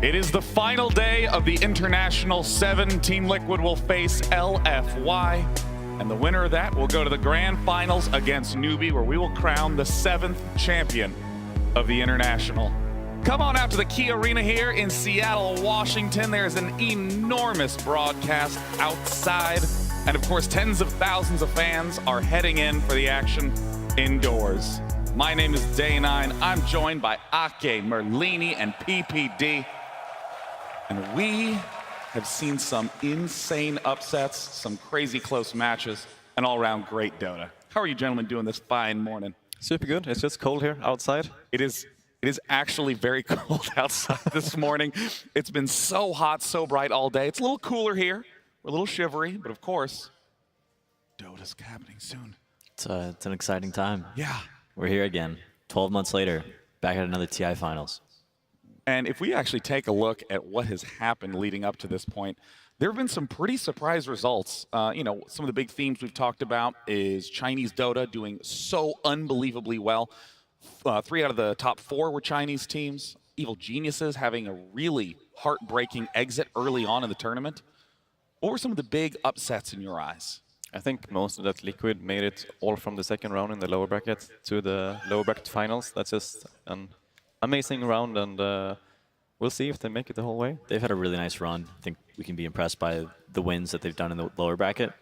It is the final day of the International 7. Team Liquid will face LFY, and the winner of that will go to the grand finals against Newbie, where we will crown the 7th champion of the International. Come on out to the Key Arena here in Seattle, Washington. There's an enormous broadcast outside, and of course, tens of thousands of fans are heading in for the action indoors. My name is Day9. I'm joined by Ake, Merlini, and PPD. And we have seen some insane upsets, some crazy close matches, and all around great Dota. How are you gentlemen doing this fine morning? Super good. It's just cold here outside. It is actually very cold outside this morning. It's been so hot, so bright all day. It's a little cooler here. We're a little shivery, but of course, Dota's happening soon. It's an exciting time. Yeah. We're here again, 12 months later, back at another TI finals. And if we actually take a look at what has happened leading up to this point, there have been some pretty surprise results. You know, some of the big themes we've talked about is Chinese Dota doing so unbelievably well. 3 out of the top 4 were Chinese teams. Evil Geniuses having a really heartbreaking exit early on in the tournament. What were some of the big upsets in your eyes? I think most of that Liquid made it all from the second round in the lower bracket to the lower bracket finals. That's just an amazing round, and we'll see if they make it the whole way. They've had a really nice run. I think we can be impressed by the wins that they've done in the lower bracket.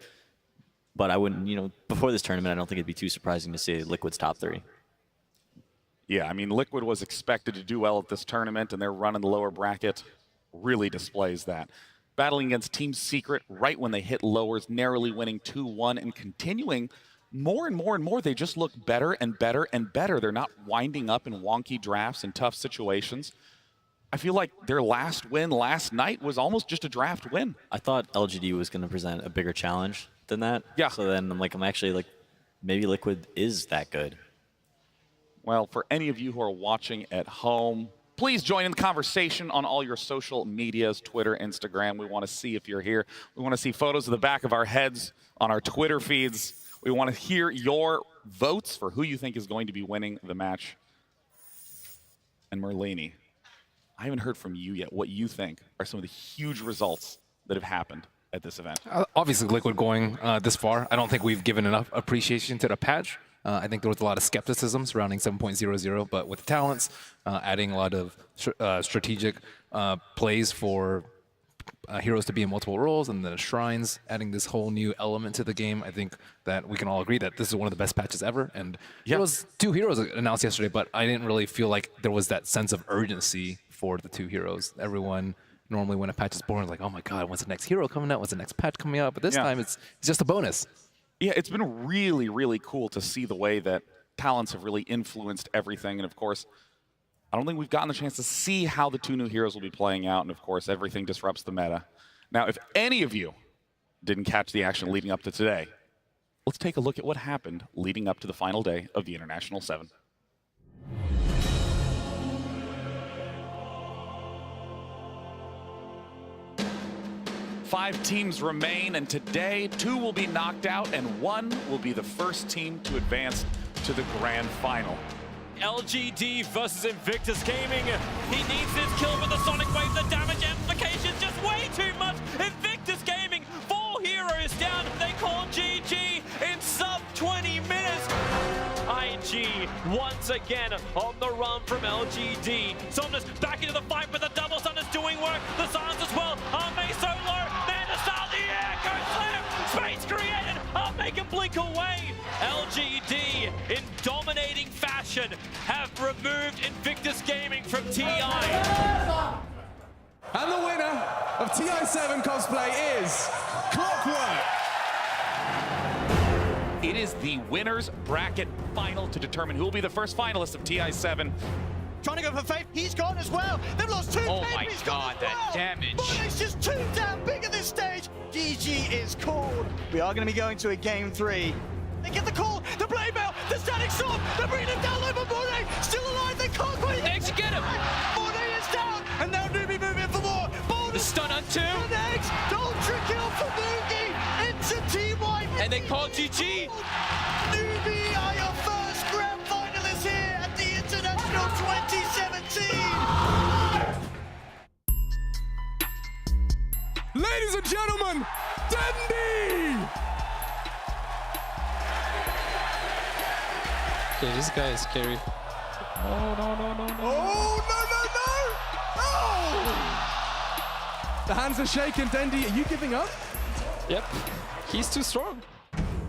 But I wouldn't, you know, before this tournament, I don't think it'd be too surprising to see Liquid's top 3. Yeah, I mean, Liquid was expected to do well at this tournament, and their run in the lower bracket really displays that. Battling against Team Secret right when they hit lowers, narrowly winning 2-1 and continuing more and more and more. They just look better and better and better. They're not winding up in wonky drafts and tough situations. I feel like their last win last night was almost just a draft win. I thought LGD was going to present a bigger challenge than that. Yeah. So then I'm actually like, maybe Liquid is that good. Well, for any of you who are watching at home, please join in the conversation on all your social medias, Twitter, Instagram. We want to see if you're here. We want to see photos of the back of our heads on our Twitter feeds. We want to hear your votes for who you think is going to be winning the match. And Merlini, I haven't heard from you yet what you think are some of the huge results that have happened at this event. Obviously, Liquid going this far, I don't think we've given enough appreciation to the patch. I think there was a lot of skepticism surrounding 7.00, but with talents, adding a lot of strategic plays for heroes to be in multiple roles, and the shrines, adding this whole new element to the game, I think that we can all agree that this is one of the best patches ever. And there was 2 heroes announced yesterday, but I didn't really feel like there was that sense of urgency for the 2 heroes. Everyone normally when a patch is born is like, oh my god, when's the next hero coming out? When's the next patch coming out? But this time it's just a bonus. Yeah, it's been really, really cool to see the way that talents have really influenced everything. And of course, I don't think we've gotten the chance to see how the 2 new heroes will be playing out. And of course, everything disrupts the meta. Now, if any of you didn't catch the action leading up to today, let's take a look at what happened leading up to the final day of the International 7. Five teams remain, and today 2 will be knocked out and 1 will be the first team to advance to the grand final. LGD versus Invictus Gaming. He needs this kill with the Sonic Wave. The damage amplification is just way too much. Invictus Gaming, 4 heroes down. They call GG in sub 20 minutes. IG once again on the run from LGD. Somnus back into the fight, but the double stun is doing work. The silence as well. Arme so low. Man to start the air. Go slam. Space created. Arme can blink away. LGD in dominating fashion have removed Invictus Gaming from TI. And the winner of TI7 cosplay is Clockwork. It is the winner's bracket final to determine who will be the first finalist of TI7. Trying to go for Faith, he's gone as well. They've lost 2 Oh men, my he's god, gone as that well. damage. But it's just too damn big at this stage. GG is called. We are going to be going to a game 3. They get the call, the blade mail, the static storm, they're bringing him down low, but Mornay still alive, they can't quite Get him. Mornay is down, and now Newbie moving for more. The stun on 2. Connects, the ultra kill for Moogie into T1. And they call GG. Newbie are your first grand finalists here at the International 2017. ladies and gentlemen, Dendi! Okay, this guy is scary. Oh, no, no! Oh! The hands are shaking. Dendi, are you giving up? Yep, he's too strong.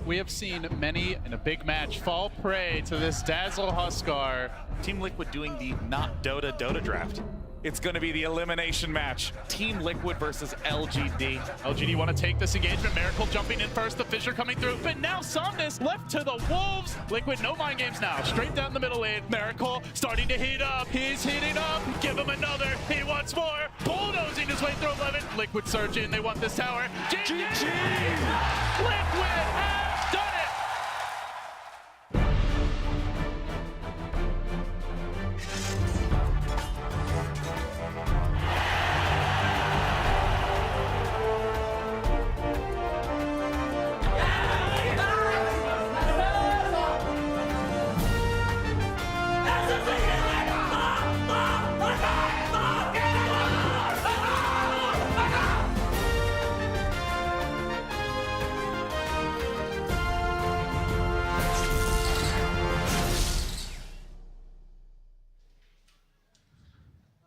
We have seen many in a big match fall prey to this Dazzle Huskar. Team Liquid doing the not Dota draft. It's going to be the elimination match. Team Liquid versus LGD. LGD want to take this engagement. Miracle jumping in first, the Fissure coming through, but now Somnus left to the Wolves. Liquid, no mind games now. Straight down the middle lane. Miracle starting to heat up. He's heating up. Give him another. He wants more. Bulldozing his way through 11. Liquid surging. They want this tower. GG! Liquid has done it!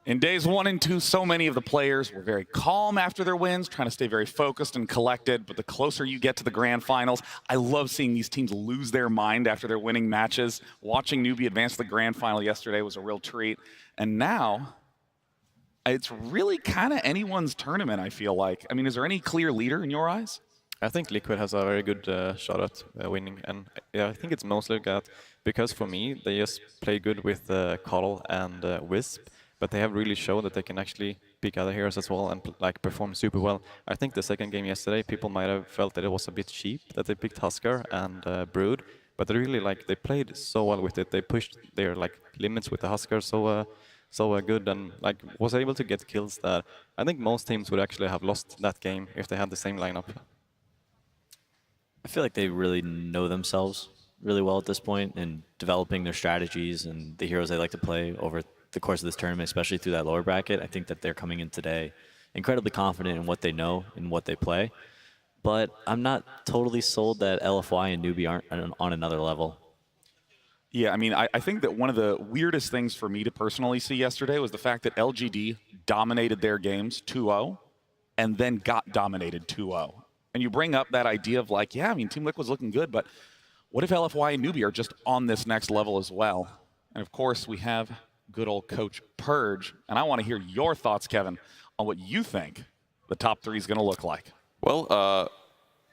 In days 1 and 2, so many of the players were very calm after their wins, trying to stay very focused and collected. But the closer you get to the grand finals, I love seeing these teams lose their mind after their winning matches. Watching Newbie advance to the grand final yesterday was a real treat. And now, it's really kind of anyone's tournament, I feel like. I mean, is there any clear leader in your eyes? I think Liquid has a very good shot at winning, and yeah, I think it's mostly that because for me, they just play good with Coddle and Wisp. But they have really shown that they can actually pick other heroes as well and like perform super well. I think the second game yesterday, people might have felt that it was a bit cheap that they picked Huskar and Brood, but they really they played so well with it. They pushed their limits with the Huskar so good and was able to get kills that I think most teams would actually have lost that game if they had the same lineup. I feel like they really know themselves really well at this point and developing their strategies and the heroes they like to play over the course of this tournament, especially through that lower bracket. I think that they're coming in today incredibly confident in what they know and what they play. But I'm not totally sold that LFY and Newbie aren't on another level. Yeah, I mean, I think that one of the weirdest things for me to personally see yesterday was the fact that LGD dominated their games 2-0 and then got dominated 2-0. And you bring up that idea of yeah, I mean, Team Liquid's looking good, but what if LFY and Newbie are just on this next level as well? And of course, we have good old Coach Purge, and I want to hear your thoughts, Kevin, on what you think the top 3 is going to look like. Well,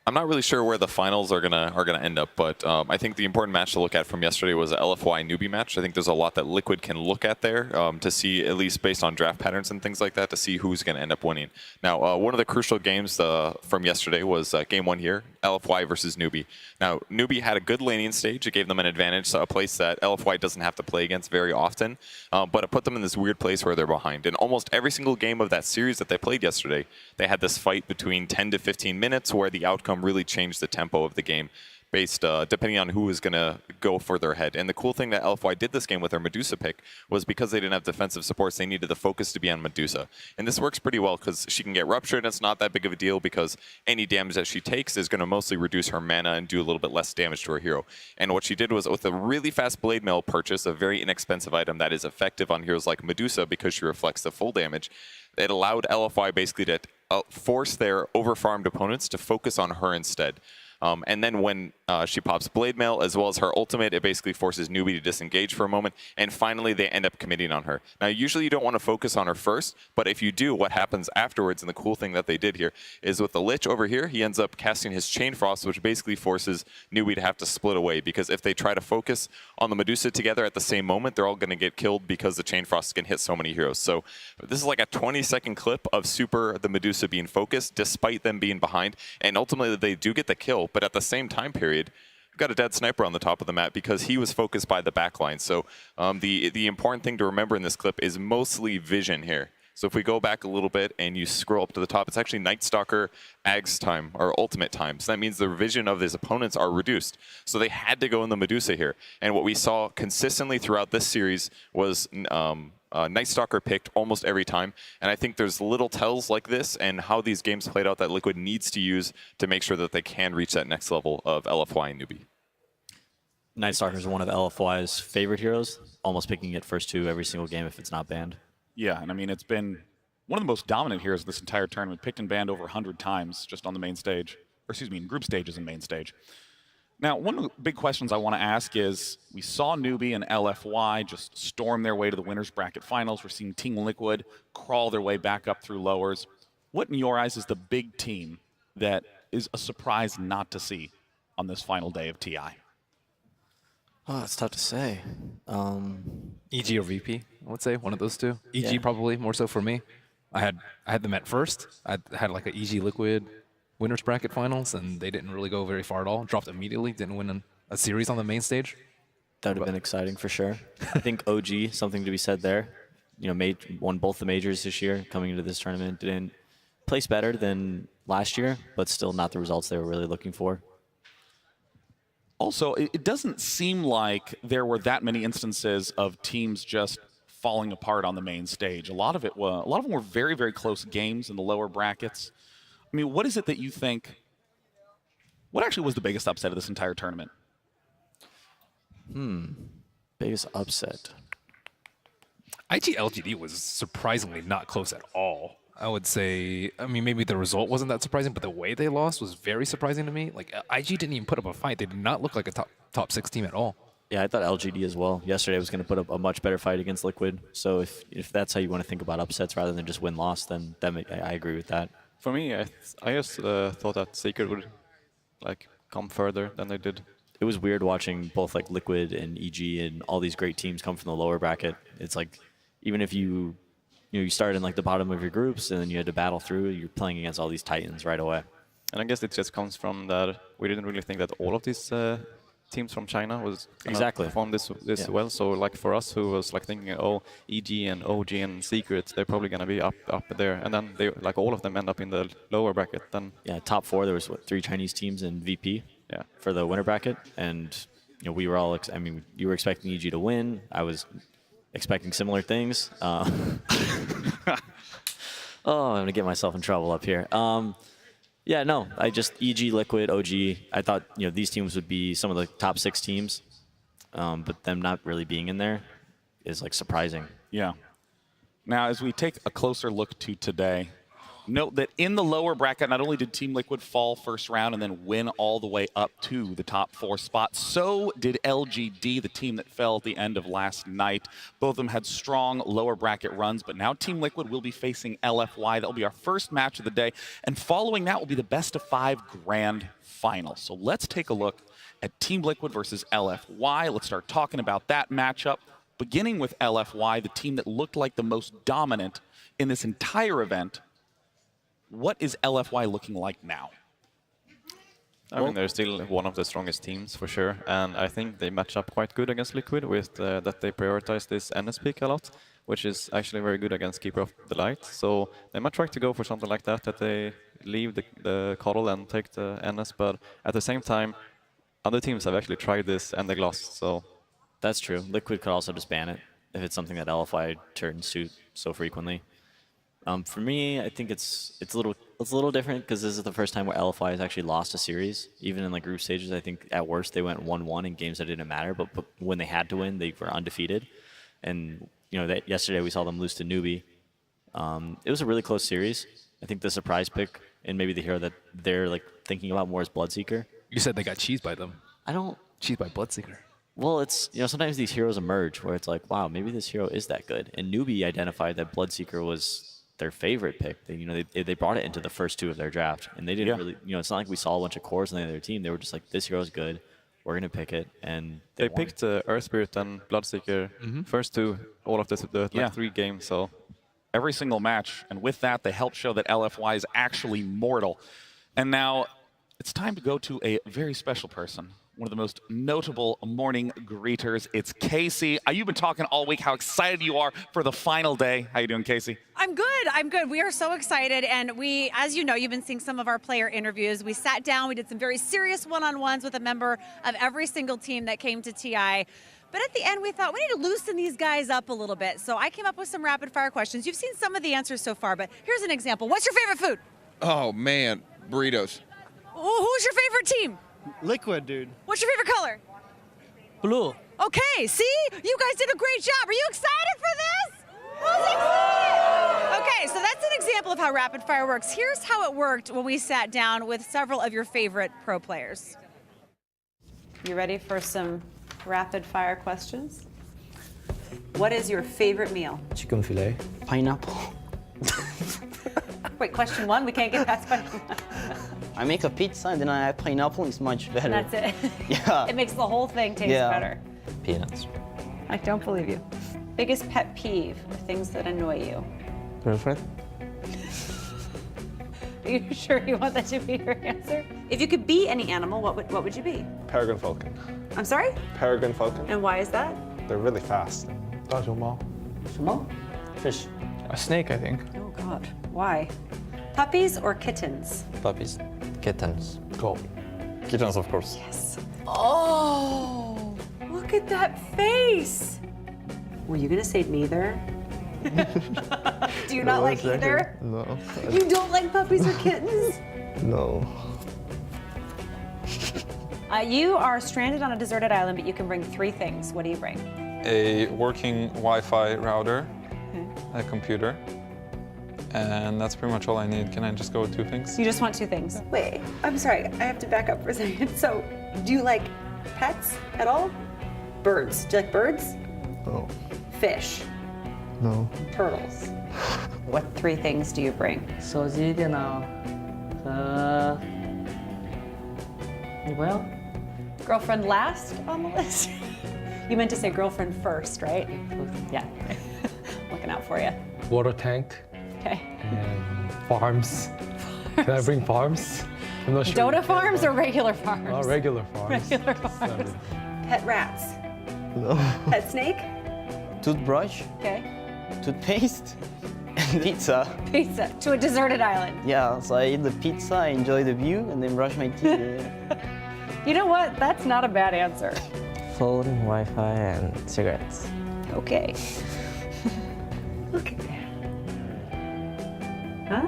I'm not really sure where the finals are gonna end up, but I think the important match to look at from yesterday was the LFY Newbie match. I think there's a lot that Liquid can look at there to see, at least based on draft patterns and things like that, to see who's going to end up winning. Now, one of the crucial games from yesterday was Game 1 here, LFY versus Newbie. Now, Newbie had a good laning stage. It gave them an advantage, so a place that LFY doesn't have to play against very often, but it put them in this weird place where they're behind. In almost every single game of that series that they played yesterday, they had this fight between 10 to 15 minutes where the outcome really changed the tempo of the game based depending on who was going to go further ahead. And the cool thing that LFY did this game with their Medusa pick was because they didn't have defensive supports, they needed the focus to be on Medusa. And this works pretty well because she can get ruptured, and it's not that big of a deal because any damage that she takes is going to mostly reduce her mana and do a little bit less damage to her hero. And what she did was, with a really fast blade mail purchase, a very inexpensive item that is effective on heroes like Medusa because she reflects the full damage, it allowed LFY basically to force their overfarmed opponents to focus on her instead. And then when she pops Blade Mail, as well as her ultimate, it basically forces Newbie to disengage for a moment, and finally they end up committing on her. Now, usually you don't want to focus on her first, but if you do, what happens afterwards, and the cool thing that they did here, is with the Lich over here, he ends up casting his Chain Frost, which basically forces Newbie to have to split away, because if they try to focus on the Medusa together at the same moment, they're all going to get killed because the Chain Frost can hit so many heroes. So this is like a 20-second clip of Super the Medusa being focused, despite them being behind, and ultimately they do get the kill, but at the same time period, we've got a dead sniper on the top of the map because he was focused by the backline. So the important thing to remember in this clip is mostly vision here. So if we go back a little bit and you scroll up to the top, it's actually Night Stalker Ag's time, or ultimate time. So that means the vision of his opponents are reduced. So they had to go in the Medusa here. And what we saw consistently throughout this series was Night Stalker picked almost every time, and I think there's little tells like this and how these games played out that Liquid needs to use to make sure that they can reach that next level of LFY and Newbie. Night Stalker is one of LFY's favorite heroes, almost picking it first 2 every single game if it's not banned. Yeah, and I mean, it's been one of the most dominant heroes of this entire tournament, picked and banned over 100 times just on the main stage, or excuse me, in group stages and main stage. Now, one of the big questions I want to ask is, we saw Newbie and LFY just storm their way to the winners bracket finals. We're seeing Team Liquid crawl their way back up through lowers. What, in your eyes, is the big team that is a surprise not to see on this final day of TI? Oh, it's tough to say. EG or VP, I would say, one of those two. EG Yeah. probably more so for me. I had them at first. I had like a EG Liquid winners bracket finals, and they didn't really go very far at all. Dropped immediately, didn't win a series on the main stage. That would have been exciting for sure. I think OG, something to be said there. You know, won both the majors this year coming into this tournament. Didn't place better than last year, but still not the results they were really looking for. Also, it doesn't seem like there were that many instances of teams just falling apart on the main stage. A lot of them were very, very close games in the lower brackets. I mean, what is it that you think? What actually was the biggest upset of this entire tournament? Biggest upset. IG LGD was surprisingly not close at all. I would say, I mean, maybe the result wasn't that surprising, but the way they lost was very surprising to me. Like, IG didn't even put up a fight. They did not look like a top 6 team at all. Yeah, I thought LGD as well. Yesterday was going to put up a much better fight against Liquid. So if that's how you want to think about upsets rather than just win-loss, then I agree with that. For me, I just thought that Secret would like come further than they did. It was weird watching both like Liquid and EG and all these great teams come from the lower bracket. It's like, even if you started in like the bottom of your groups and then you had to battle through, you're playing against all these titans right away. And I guess it just comes from that we didn't really think that all of these teams from China was Exactly. perform this Yeah. well. So like for us, who was like thinking, oh, EG and OG and Secret, they're probably gonna be up there, and then they like all of them end up in the lower bracket. Then Yeah, top 4, there was what, 3 Chinese teams in VP yeah, for the winner bracket, and we were all, I mean, you were expecting EG to win. I was expecting similar things. Oh, I'm gonna get myself in trouble up here. Yeah, no, EG, Liquid, OG, I thought, these teams would be some of the top 6 teams, but them not really being in there is like surprising. Yeah. Now, as we take a closer look to today, note that in the lower bracket, not only did Team Liquid fall first round and then win all the way up to the top 4 spots, so did LGD, the team that fell at the end of last night. Both of them had strong lower bracket runs, but now Team Liquid will be facing LFY. That will be our first match of the day, and following that will be the best of 5 grand final. So let's take a look at Team Liquid versus LFY. Let's start talking about that matchup, beginning with LFY, the team that looked like the most dominant in this entire event. What is LFY looking like now? I mean, they're still one of the strongest teams for sure, and I think they match up quite good against Liquid with that they prioritize this NS pick a lot, which is actually very good against Keeper of the Light. So they might try to go for something like that they leave the Coddle and take the NS, but at the same time, other teams have actually tried this and they lost, so... That's true. Liquid could also just ban it if it's something that LFY turns to so frequently. For me, I think it's a little different because this is the first time where LFY has actually lost a series. Even in like group stages, I think at worst they went 1-1 in games that didn't matter, but when they had to win, they were undefeated. And yesterday we saw them lose to Newbie. It was a really close series. I think the surprise pick and maybe the hero that they're like thinking about more is Bloodseeker. You said they got cheesed by them. Cheesed by Bloodseeker. Well, it's sometimes these heroes emerge where it's like, wow, maybe this hero is that good. And Newbie identified that Bloodseeker was their favorite pick. They brought it into the first 2 of their draft, and they didn't really. It's not like we saw a bunch of cores on the other team. They were just like, this hero's good. We're gonna pick it, and they picked Earth Spirit and Bloodseeker first 2, all of the 3 games. So every single match, and with that, they helped show that LFY is actually mortal. And now it's time to go to a very special person. One of the most notable morning greeters. It's Casey. You've been talking all week how excited you are for the final day. How you doing, Casey? I'm good. I'm good. We are so excited. And we, as you know, you've been seeing some of our player interviews. We sat down, we did some very serious one-on-ones with a member of every single team that came to TI. But at the end, we thought we need to loosen these guys up a little bit. So I came up with some rapid fire questions. You've seen some of the answers so far, but here's an example. What's your favorite food? Oh, man. Burritos. Who's your favorite team? Liquid, dude. What's your favorite color? Blue. Okay, see? You guys did a great job. Are you excited for this? Who's excited? Okay, so that's an example of how rapid fire works. Here's how it worked when we sat down with several of your favorite pro players. You ready for some rapid fire questions? What is your favorite meal? Chicken fillet. Pineapple. Wait, question one? We can't get past question one. I make a pizza and then I add pineapple. It's much better. That's it. Yeah. It makes the whole thing taste better. Peanuts. I don't believe you. Biggest pet peeve or things that annoy you? Girlfriend. Are you sure you want that to be your answer? If you could be any animal, what would you be? Peregrine falcon. I'm sorry? Peregrine falcon. And why is that? They're really fast. Fish. A snake, I think. Oh God, why? Puppies or kittens? Puppies. Kittens. Gold. Kittens, of course. Yes. Oh, look at that face. Were you gonna say neither? Do you not like either? No. You don't like puppies or kittens? No. You are stranded on a deserted island, but you can bring 3 things. What do you bring? A working Wi-Fi router, a computer, and that's pretty much all I need. Can I just go with 2 things? You just want 2 things. Wait, I'm sorry. I have to back up for a second. So, do you like pets at all? Birds. Do you like birds? No. Fish. No. Turtles. What 3 things do you bring? 手机、电脑和女朋友。 Girlfriend last on the list? You meant to say girlfriend first, right? Yeah. Looking out for you. Water tank Okay. and farms. Can I bring farms? I'm not sure. Dota farms or regular farms? Oh, regular farms. Regular farms. Pet rats. No. Pet snake? Toothbrush. Okay. Toothpaste. And pizza. Pizza to a deserted island. Yeah, so I eat the pizza, I enjoy the view, and then brush my teeth. You know what? That's not a bad answer. Phone, Wi-Fi, and cigarettes. Okay. Look at that. Huh?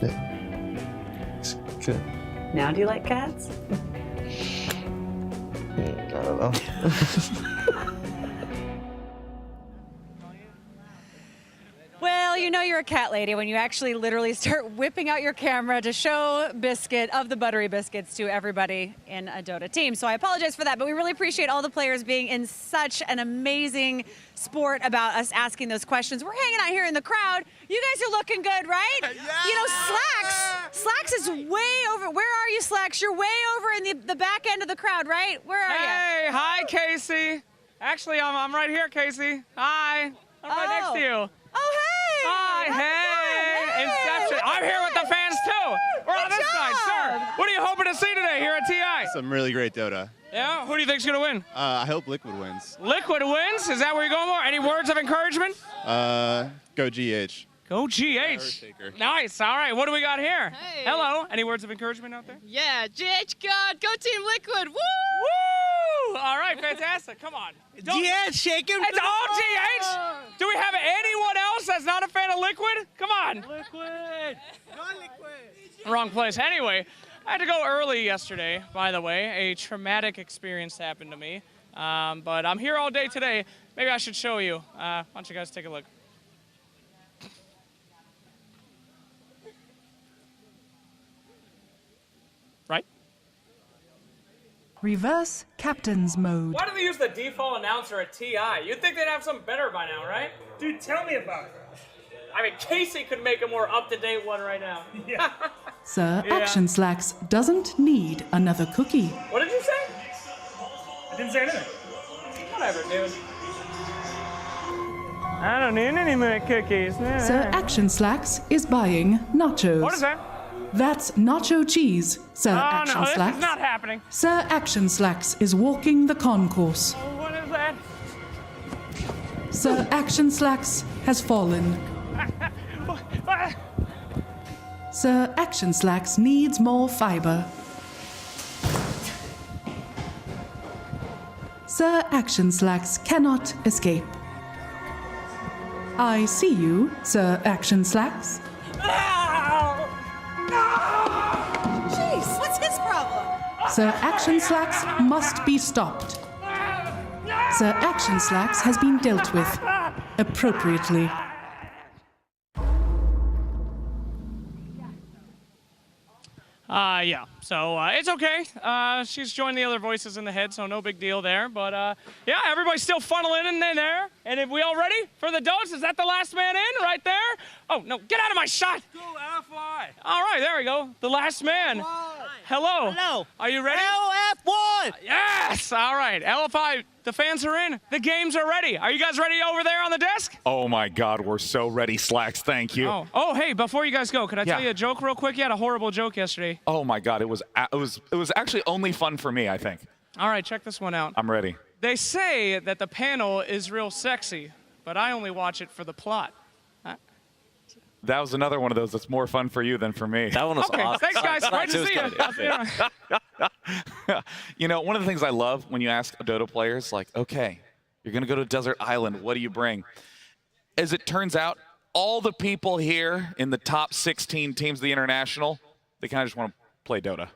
Yeah. It's good. Now do you like cats? I don't know. Well, you know you're a cat lady when you actually literally start whipping out your camera to show Biscuit of the Buttery Biscuits to everybody in a Dota team. So I apologize for that, but we really appreciate all the players being in such an amazing sport about us asking those questions. We're hanging out here in the crowd. You guys are looking good, right? Yeah. You know, Slacks is way over. Where are you, Slacks? You're way over in the back end of the crowd, right? Where are you? Hey, hi, Casey. Actually, I'm right here, Casey. Hi. I'm right next to you. Oh, hey! Hi, hey! Inception. I'm here with the fans, too. We're on this side, sir. What are you hoping to see today here at TI? Some really great Dota. Yeah? Who do you think's going to win? I hope Liquid wins. Liquid wins? Is that where you're going for? Any words of encouragement? Go GH. Go GH. Nice. All right. What do we got here? Hey. Hello. Any words of encouragement out there? Yeah, GH God, go Team Liquid, woo! Woo! All right, fantastic. Come on. GH, shake him. It's all GH? Do we have anyone else that's not a fan of Liquid? Come on. Liquid. Non-liquid. Wrong place. Anyway, I had to go early yesterday, by the way. A traumatic experience happened to me. But I'm here all day today. Maybe I should show you. Why don't you guys take a look? Right? Reverse captain's mode. Why do they use the default announcer at TI? You'd think they'd have something better by now, right? Dude, tell me about it. I mean, Casey could make a more up-to-date one right now. Yeah. Sir Yeah. Action Slacks doesn't need another cookie. What did you say? I didn't say anything. Whatever, dude. I don't need any more cookies. Sir Action Slacks is buying nachos. What is that? That's nacho cheese, Sir Oh, Action no, this Slacks. is not happening. Sir Action Slacks is walking the concourse. Oh, what is that? Sir Action Slacks has fallen. Sir Action Slacks needs more fiber. Sir Action Slacks cannot escape. I see you, Sir Action Slacks. Jeez, what's his problem? Sir Action Slacks must be stopped. Sir Action Slacks has been dealt with appropriately. Yeah, so it's okay. She's joined the other voices in the head, so no big deal there. But yeah, everybody's still funneling in there. And if we all ready for the dose? Is that the last man in right there? Oh, no, get out of my shot! Go LFY. All right, there we go. The last man. Hello. Hello. Are you ready? LF1. Yes! All right, LFI, the fans are in. The games are ready. Are you guys ready over there on the desk? Oh my God, we're so ready, Slacks. Thank you. Oh, hey, before you guys go, could I tell you a joke real quick? You had a horrible joke yesterday. Oh my God, it was actually only fun for me, I think. All right, check this one out. I'm ready. They say that the panel is real sexy, but I only watch it for the plot. That was another one of those that's more fun for you than for me. That one was Okay, awesome. thanks, guys. Great to see you. I'll see you around. You know, one of the things I love when you ask Dota players, like, okay, you're going to go to a desert island. What do you bring? As it turns out, all the people here in the top 16 teams of the International, they kind of just want to play Dota.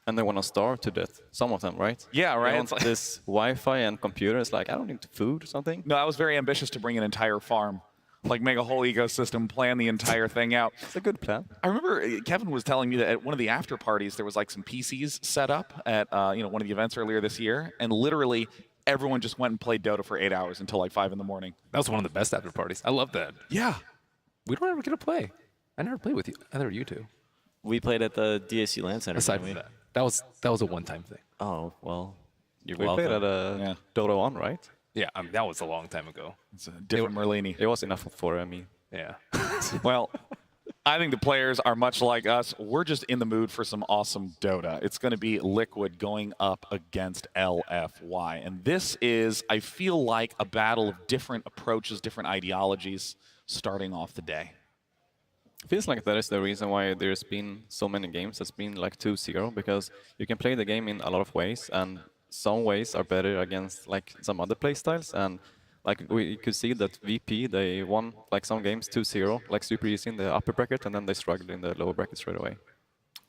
And they want to starve to death. Some of them, right? Yeah, right. They want this Wi-Fi and computer. It's like, I don't need food or something. No, I was very ambitious to bring an entire farm. Like make a whole ecosystem, plan the entire thing out. It's a good plan. I remember Kevin was telling me that at one of the after parties there was like some PCs set up at one of the events earlier this year, and literally everyone just went and played Dota for 8 hours until like 5 in the morning. That was one of the best after parties. I love that. Yeah. We don't ever get to play. I never played with you. Either of you two. We played at the DAC LAN Center. Aside from that was a one-time thing. Oh, well, you're We welcome. played at Dota 1, right? Yeah, that was a long time ago. It's a different Merlini. It was enough for me. Yeah. Well, I think the players are much like us. We're just in the mood for some awesome Dota. It's going to be Liquid going up against LFY. And this is, I feel like, a battle of different approaches, different ideologies starting off the day. Feels like that is the reason why there's been so many games that's been like 2-0, because you can play the game in a lot of ways, and some ways are better against like some other playstyles. And like we could see that VP, they won like some games 2-0, like super easy in the upper bracket, and then they struggled in the lower bracket straight away.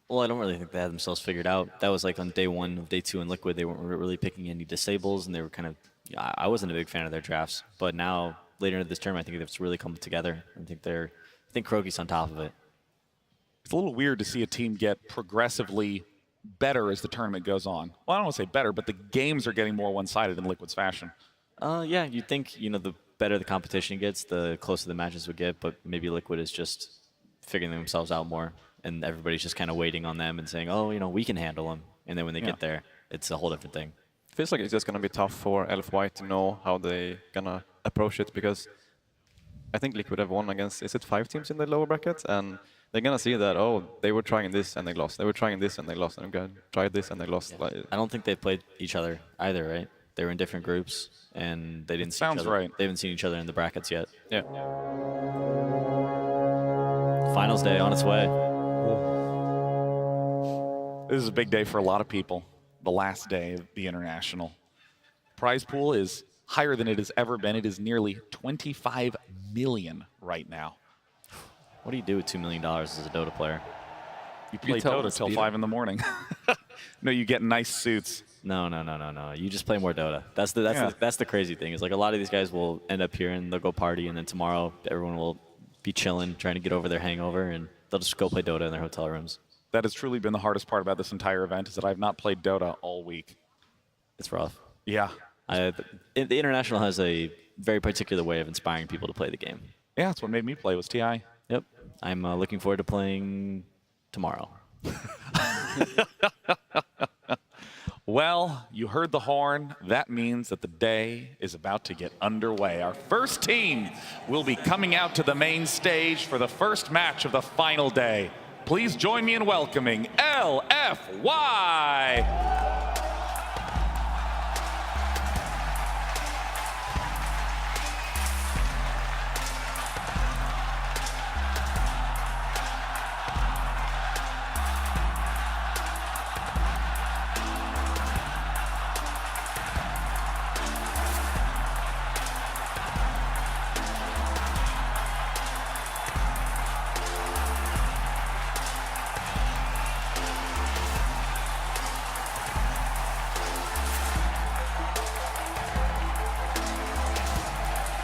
Well, I don't really think they had themselves figured out. That was like on day 1 of day 2 in Liquid. They weren't really picking any disables, and they were kind of. I wasn't a big fan of their drafts, but now later into this tournament, I think it's really come together. I think Krogi's on top of it. It's a little weird to see a team get progressively better as the tournament goes on. Well, I don't want to say better, but the games are getting more one-sided in Liquid's fashion. Yeah, you'd think, the better the competition gets, the closer the matches would get, but maybe Liquid is just figuring themselves out more, and everybody's just kind of waiting on them and saying, oh, we can handle them. And then when they get there, it's a whole different thing. Feels like it's just going to be tough for LFY to know how they going to approach it, because I think Liquid have won against, is it 5 teams in the lower bracket? And they're going to see that, oh, they were trying this and they lost. They were trying this and they lost. And they're going to try this and they lost. Yeah. I don't think they've played each other either, right? They were in different groups, and they didn't see each other. Right. They haven't seen each other in the brackets yet. Yeah. Finals day on its way. This is a big day for a lot of people. The last day of the International. Prize pool is higher than it has ever been. It is nearly 25 million right now. What do you do with $2 million as a Dota player? You play Dota till 5 in the morning. No, you get nice suits. No. You just play more Dota. That's the crazy thing. Is like a lot of these guys will end up here and they'll go party, and then tomorrow everyone will be chilling, trying to get over their hangover, and they'll just go play Dota in their hotel rooms. That has truly been the hardest part about this entire event, is that I've not played Dota all week. It's rough. Yeah. The International has a very particular way of inspiring people to play the game. Yeah, that's what made me play was TI. Yep. I'm looking forward to playing tomorrow. Well, you heard the horn. That means that the day is about to get underway. Our first team will be coming out to the main stage for the first match of the final day. Please join me in welcoming LFY.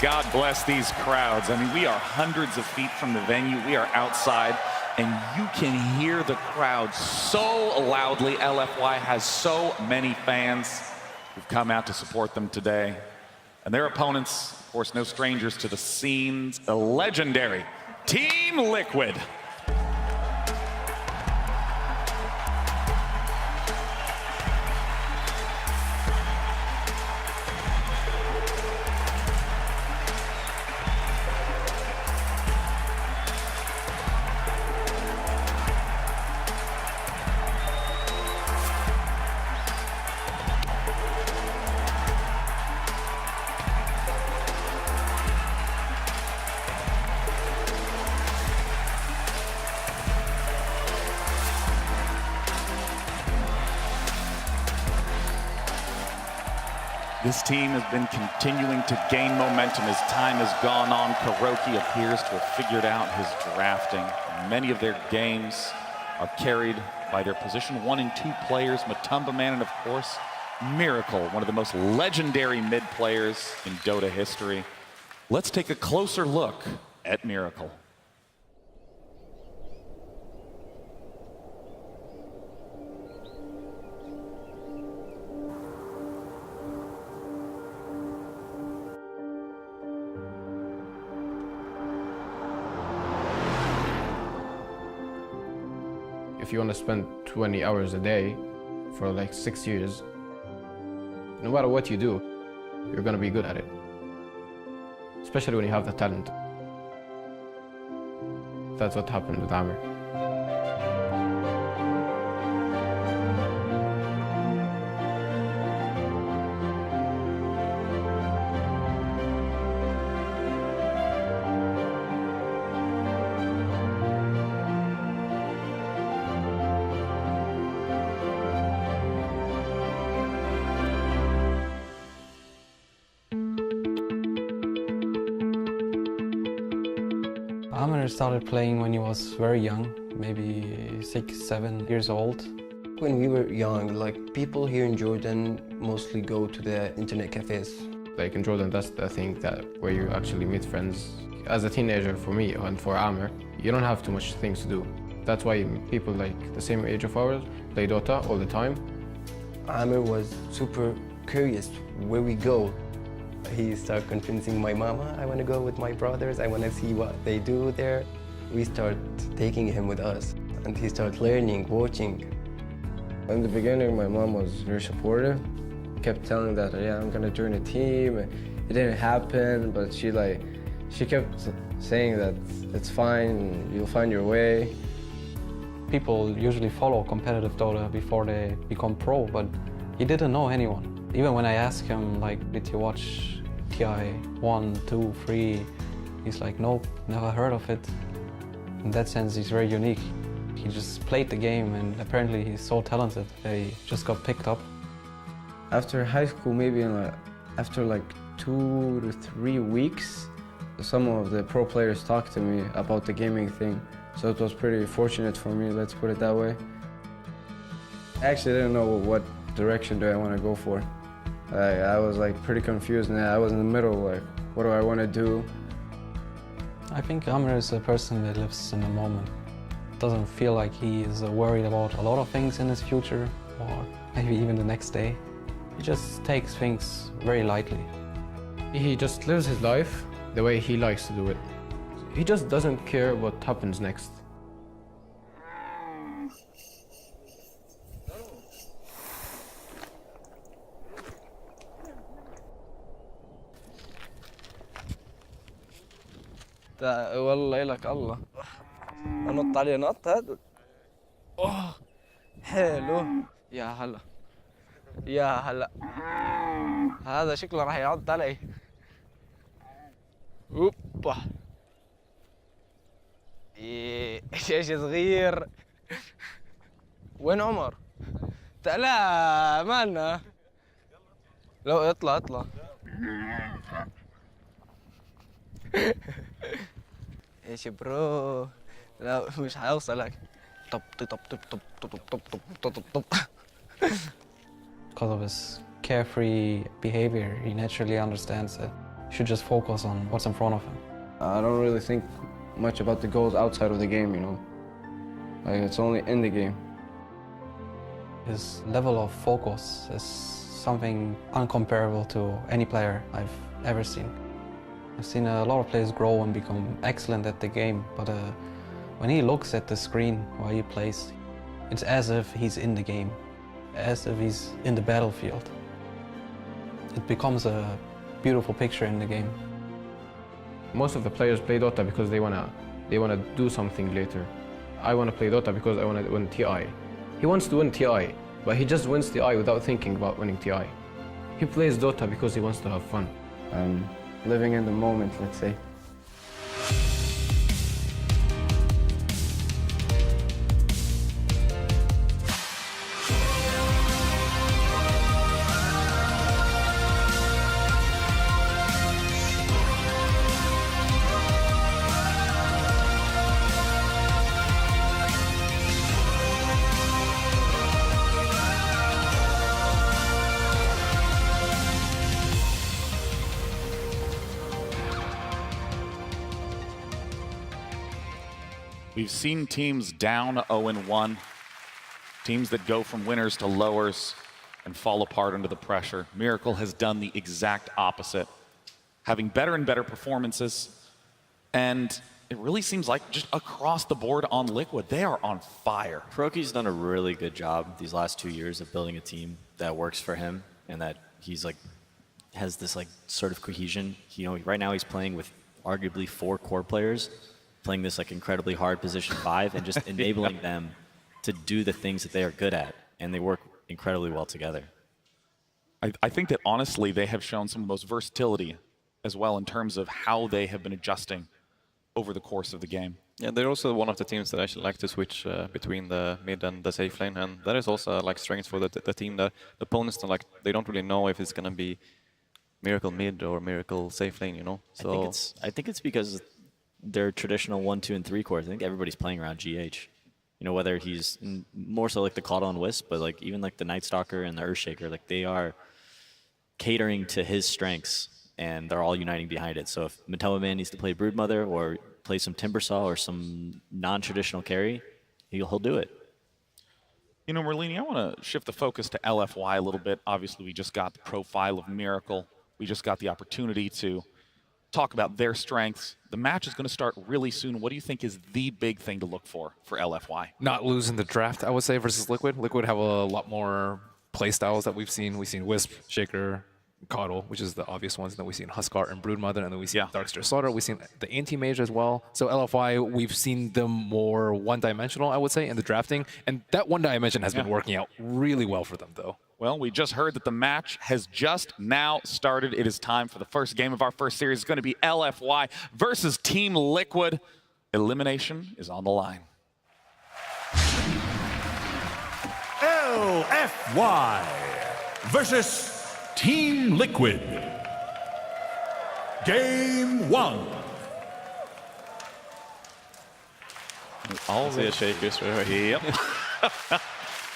God bless these crowds. I mean, we are hundreds of feet from the venue. We are outside, and you can hear the crowd so loudly. LFY has so many fans who've come out to support them today. And their opponents, of course, no strangers to the scenes, the legendary Team Liquid. This team has been continuing to gain momentum as time has gone on. Kuroki appears to have figured out his drafting. Many of their games are carried by their position 1 and 2 players, Matumba Man, and of course, Miracle, one of the most legendary mid players in Dota history. Let's take a closer look at Miracle. If you want to spend 20 hours a day for like 6 years, no matter what you do, you're going to be good at it. Especially when you have the talent. That's what happened with Amir. Amir started playing when he was very young, maybe 6, 7 years old. When we were young, like people here in Jordan mostly go to the internet cafes. Like in Jordan, that's the thing that where you actually meet friends. As a teenager, for me and for Amir, you don't have too much things to do. That's why people like the same age of ours play Dota all the time. Amir was super curious where we go. He started convincing my mama, I want to go with my brothers, I want to see what they do there. We start taking him with us, and he started learning, watching. In the beginning, my mom was very supportive. Kept telling that, yeah, I'm gonna join a team. It didn't happen, but she kept saying that it's fine, you'll find your way. People usually follow competitive Dota before they become pro, but he didn't know anyone. Even when I asked him, like, did you watch TI1, 2, 3? He's like, nope, never heard of it. In that sense, he's very unique. He just played the game, and apparently he's so talented that he just got picked up. After high school, maybe after like 2 to 3 weeks, some of the pro players talked to me about the gaming thing. So it was pretty fortunate for me, let's put it that way. I actually didn't know what direction do I want to go for. I was like pretty confused, and I was in the middle, like, what do I want to do? I think Amir is a person that lives in the moment. Doesn't feel like he is worried about a lot of things in his future, or maybe even the next day. He just takes things very lightly. He just lives his life the way he likes to do it. He just doesn't care what happens next. والله لك الله انط عليه نط هذا اوه حلو يا هلا يا هلا هذا شكله راح يعض علي اوبا ايش صغير وين عمر لا مالنا لو اطلع ايش برو لا مش هيوصلك طب طب طب طب طب طب طب طب طب. Because of his carefree behavior, he naturally understands that He should just focus on what's in front of him. I don't really think much about the goals outside of the game, you know. Like, it's only in the game. His level of focus is something uncomparable to any player I've ever seen. I've seen a lot of players grow and become excellent at the game, but when he looks at the screen while he plays, it's as if he's in the game, as if he's in the battlefield. It becomes a beautiful picture in the game. Most of the players play Dota because they wanna do something later. I wanna play Dota because I wanna win TI. He wants to win TI, but he just wins TI without thinking about winning TI. He plays Dota because he wants to have fun. Living in the moment, let's say. We've seen teams down 0-1, teams that go from winners to lowers and fall apart under the pressure. Miracle has done the exact opposite, having better and better performances, and it really seems like just across the board on Liquid, they are on fire. Hiroki's done a really good job these last 2 years of building a team that works for him and that he's like has this like sort of cohesion. You know, right now he's playing with arguably 4 core players, playing this like incredibly hard position 5 and just enabling them to do the things that they are good at, and they work incredibly well together. I think that honestly they have shown some of the most versatility as well in terms of how they have been adjusting over the course of the game. Yeah, they're also one of the teams that actually like to switch between the mid and the safe lane, and that is also like strength for the team. That the opponents don't they don't really know if it's gonna be Miracle mid or Miracle safe lane, you know. So I think it's because they're traditional 1, 2, and 3 cores. I think everybody's playing around GH. You know, whether he's more so like the Caudle and Wisp, but like even like the Night Stalker and the Earthshaker, like they are catering to his strengths, and they're all uniting behind it. So if Mattelma Man needs to play Broodmother or play some Timbersaw or some non-traditional carry, he'll do it. You know, Merlini, I want to shift the focus to LFY a little bit. Obviously, we just got the profile of Miracle. We just got the opportunity to talk about their strengths. The match is going to start really soon. What do you think is the big thing to look for LFY? Not losing the draft, I would say, versus Liquid. Liquid have a lot more play styles that we've seen. We've seen Wisp, Shaker, Caudle, which is the obvious ones. And then we've seen Huskar and Broodmother, and then we've seen Darkster Slaughter. We've seen the anti-mage as well. So LFY, we've seen them more one-dimensional, I would say, in the drafting. And that one dimension has been working out really well for them, though. Well, we just heard that the match has just now started. It is time for the first game of our first series. It's going to be LFY versus Team Liquid. Elimination is on the line. LFY versus Team Liquid. Game 1. All the shakers right here. Yep.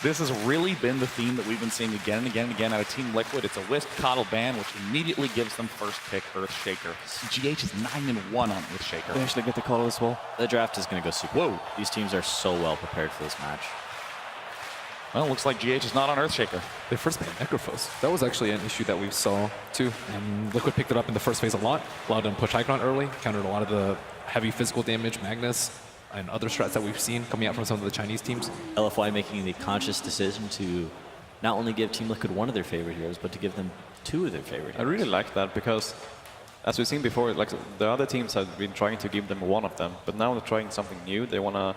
This has really been the theme that we've been seeing again and again and again out of Team Liquid. It's a Wisp Caudle ban, which immediately gives them first pick Earthshaker. GH is 9-1 on Earthshaker. They actually get the Caudle as well. The draft is going to go super. Whoa! These teams are so well prepared for this match. Well, looks like GH is not on Earthshaker. They first banned Necrophos. That was actually an issue that we saw too. Liquid picked it up in the first phase a lot. Allowed them to push Icon early, countered a lot of the heavy physical damage, Magnus, and other strats that we've seen coming out from some of the Chinese teams. LFY making the conscious decision to not only give Team Liquid one of their favorite heroes, but to give them 2 of their favorite heroes. I really like that because, as we've seen before, like the other teams have been trying to give them one of them, but now they're trying something new. They want to...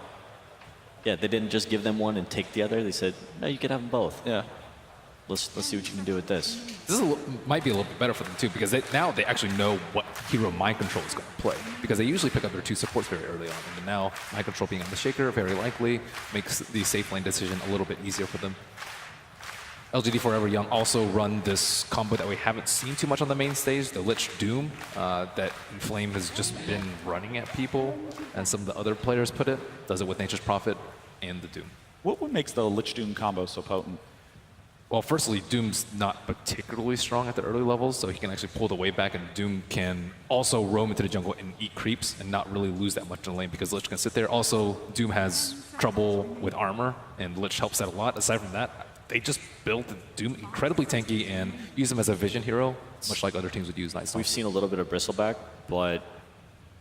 Yeah, they didn't just give them one and take the other. They said, no, you can have them both. Yeah. Let's see what you can do with this. This might be a little bit better for them too, because now they actually know what hero Mind Control is going to play. Because they usually pick up their 2 supports very early on, and now Mind Control being on the Shaker very likely makes the safe lane decision a little bit easier for them. LGD Forever Young also run this combo that we haven't seen too much on the main stage, the Lich Doom, that Inflame has just been running at people, and some of the other players put it. Does it with Nature's Prophet and the Doom. What makes the Lich Doom combo so potent? Well, firstly, Doom's not particularly strong at the early levels, so he can actually pull the wave back, and Doom can also roam into the jungle and eat creeps and not really lose that much in the lane because Lich can sit there. Also, Doom has trouble with armor, and Lich helps that a lot. Aside from that, they just built Doom incredibly tanky and use him as a vision hero, much like other teams would use Night. We've seen a little bit of Bristleback, but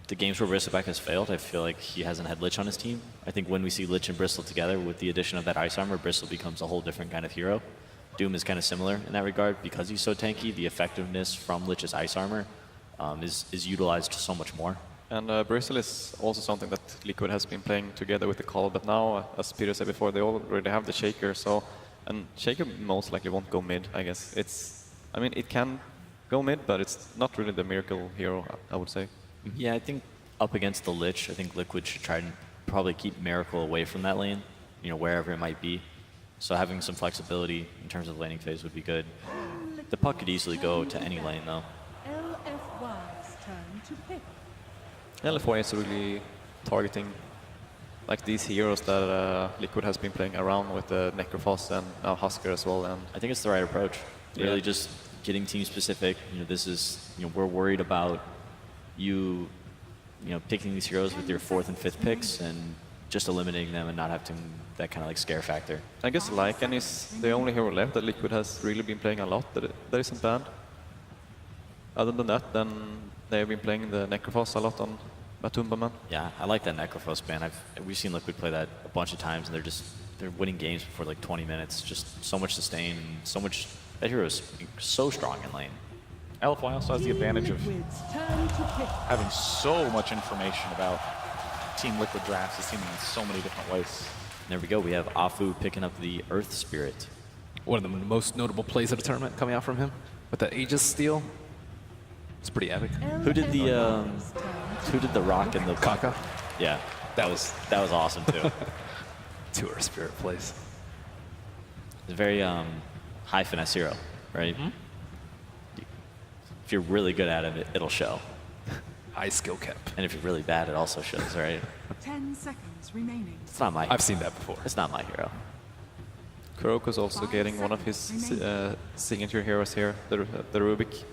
the games where Bristleback has failed, I feel like he hasn't had Lich on his team. I think when we see Lich and Bristle together with the addition of that ice armor, Bristle becomes a whole different kind of hero. Doom is kind of similar in that regard because he's so tanky. The effectiveness from Lich's ice armor is utilized so much more. And Bristle is also something that Liquid has been playing together with the Call, but now, as Peter said before, they already have the Shaker, so... And Shaker most likely won't go mid, I guess. I mean, it can go mid, but it's not really the miracle hero, I would say. Yeah, I think up against the Lich, I think Liquid should try and probably keep Miracle away from that lane, you know, wherever it might be. So having some flexibility in terms of laning phase would be good. The puck could easily go to any lane, though. LFY's turn to pick. LFY is really targeting like these heroes that Liquid has been playing around with the Necrophos and now Husker as well. And I think it's the right approach. Really just getting team specific. You know, this is, you know, we're worried about you know, picking these heroes with your 4th and 5th picks and just eliminating them and not having that kind of like scare factor. I guess Lycan is the only hero left that Liquid has really been playing a lot that isn't banned. Other than that, then they've been playing the Necrophos a lot on Matumbaman. Yeah, I like that Necrophos ban. We've seen Liquid play that a bunch of times, and they're winning games before like 20 minutes. Just so much sustain and so much. That hero is so strong in lane. LFY also has the advantage of having so much information about Team Liquid drafts. It's seen in so many different ways. There we go. We have Afu picking up the Earth Spirit. One of the most notable plays of the tournament coming out from him with the Aegis steal. It's pretty epic. Who did the rock and the Kaka? Yeah, that was awesome too. 2 Earth Spirit plays. It's a very high finesse hero, right? If you're really good at it, it'll show. High skill cap. And if you're really bad, it also shows, right? 10 seconds remaining. It's not my. I've seen that before. It's not my hero. Kuroko's also getting one of his signature heroes here, the Rubik.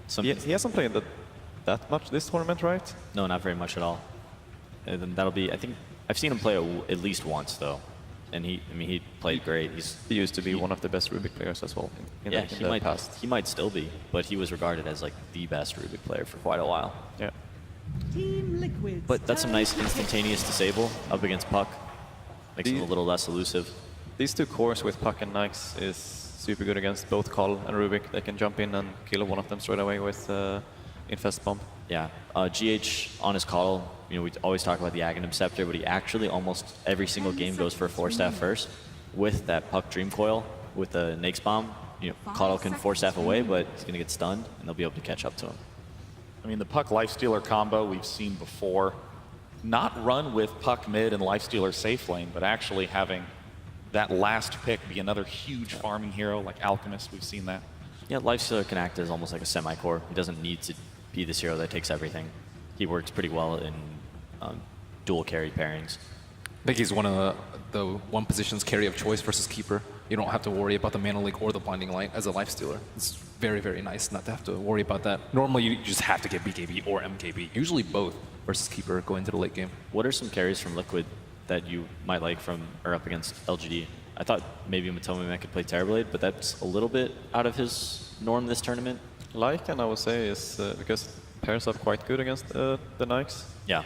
He hasn't played that much this tournament, right? No, not very much at all. And then that'll be. I think I've seen him play at least once though, and he played great. He used to be one of the best Rubik players as well in the past. He might still be, but he was regarded as like the best Rubik player for quite a while. Yeah. Team Liquid. But that's some nice instantaneous disable up against Puck. Makes him a little less elusive. These 2 cores with Puck and Nyx is super good against both Call and Rubik. They can jump in and kill one of them straight away with Infest Bomb. Yeah, GH on his Call, you know, we always talk about the Aghanim Scepter, but he actually almost every single game goes for a 4-staff first. With that Puck Dream Coil, with the Nake's Bomb, you know, Caudle can 4-staff away, but he's going to get stunned, and they'll be able to catch up to him. I mean, the Puck Lifestealer combo we've seen before, not run with Puck mid and Lifestealer safe lane, but actually having that last pick be another huge farming hero like Alchemist. We've seen that. Yeah, Lifestealer can act as almost like a semi-core. He doesn't need to be this hero that takes everything. He works pretty well in dual carry pairings. I think he's one of the one position's carry of choice versus keeper. You don't have to worry about the mana leak or the blinding light as a Lifestealer. It's very, very nice not to have to worry about that. Normally, you just have to get BKB or MKB, usually both versus keeper going into the late game. What are some carries from Liquid that you might like from or up against LGD? I thought maybe Matomi could play Terrorblade, but that's a little bit out of his norm this tournament. Lycan, I would say, is because pairs up quite good against the Nyx. Yeah.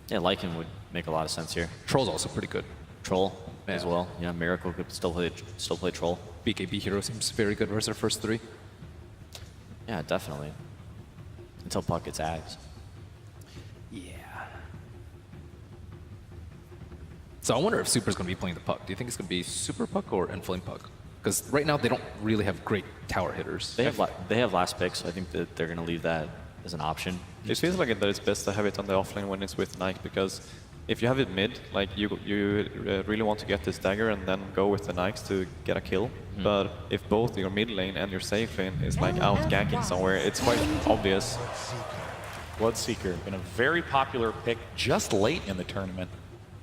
Yeah, Lycan would make a lot of sense here. Troll's also pretty good. Troll as well. Yeah, Miracle could still play Troll. BKB hero seems very good versus our first 3. Yeah, definitely. Until Puck gets Ags. Yeah. So I wonder if Super's going to be playing the Puck. Do you think it's going to be Super Puck or Inflame Puck? Because right now they don't really have great tower hitters. They have last picks. So I think that they're going to leave that as an option. It feels like that it's best to have it on the offlane when it's with Nyx, because if you have it mid, like you really want to get this dagger and then go with the Nyx to get a kill. But if both your mid lane and your safe lane is like out ganking somewhere, it's quite obvious. Bloodseeker, been a very popular pick just late in the tournament.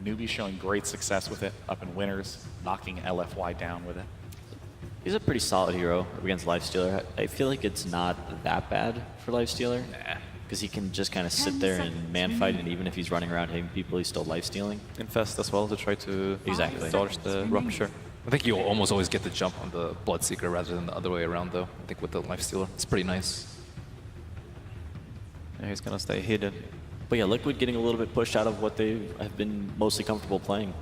Newbie showing great success with it up in winners, knocking LFY down with it. He's a pretty solid hero against Lifestealer. I feel like it's not that bad for Lifestealer. Because he can just kind of sit there and man fight, and even if he's running around hitting people, he's still life-stealing. Infest as well to try to exactly dodge the Rupture. I think you'll almost always get the jump on the Bloodseeker rather than the other way around, though. I think with the Lifestealer, it's pretty nice. Yeah, he's gonna stay hidden. But yeah, Liquid getting a little bit pushed out of what they have been mostly comfortable playing.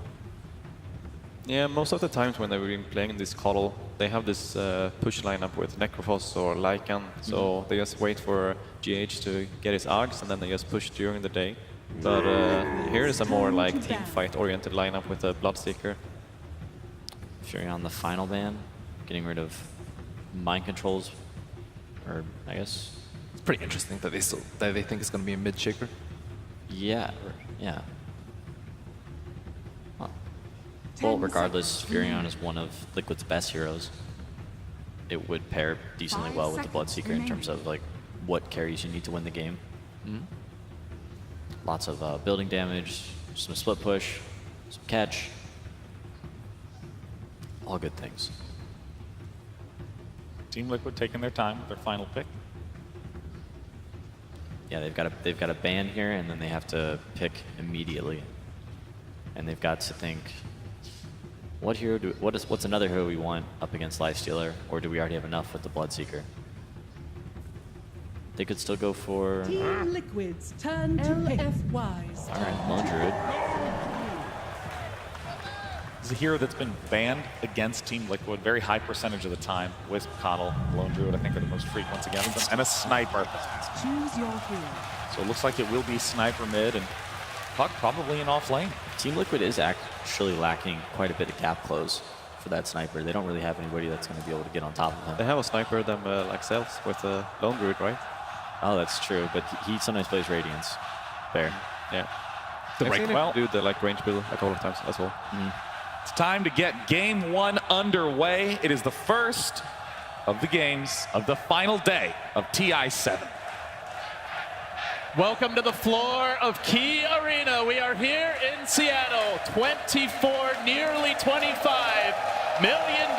Yeah, most of the times when they've been playing this Coddle, they have this push lineup with Necrophos or Lycan, so they just wait for GH to get his Args and then they just push during the day. But here is a more like team fight oriented lineup with a Bloodseeker. Fury on the final ban, getting rid of mind controls, or I guess. It's pretty interesting that they think it's going to be a mid shaker. Yeah, yeah. Well, regardless, Furion is one of Liquid's best heroes. It would pair decently well with the Bloodseeker in terms of like what carries you need to win the game. Lots of building damage, some split push, some catch. All good things. Team Liquid taking their time with their final pick. Yeah, they've got a ban here, and then they have to pick immediately. And they've got to think, what's another hero we want up against Lifestealer, or do we already have enough with the Bloodseeker? They could still go for Team Liquid's turn to LFYs. All right, Lone Druid. He's a hero that's been banned against Team Liquid very high percentage of the time. Wisp, Coddle, Lone Druid, I think are the most frequent ones against them, and a Sniper. Choose your hero. So it looks like it will be Sniper mid and Puck probably in off lane. Team Liquid is actually lacking quite a bit of gap close for that Sniper. They don't really have anybody that's going to be able to get on top of him. They have a Sniper them like Cells with a Lone Druid, right? Oh, that's true, but he sometimes plays Radiance. Fair. Yeah. The I've seen well, him do the like range build a couple of times as well. It's time to get game one underway. It is the first of the games of the final day of TI7. Welcome to the floor of Key Arena. We are here in Seattle. 24, nearly $25 million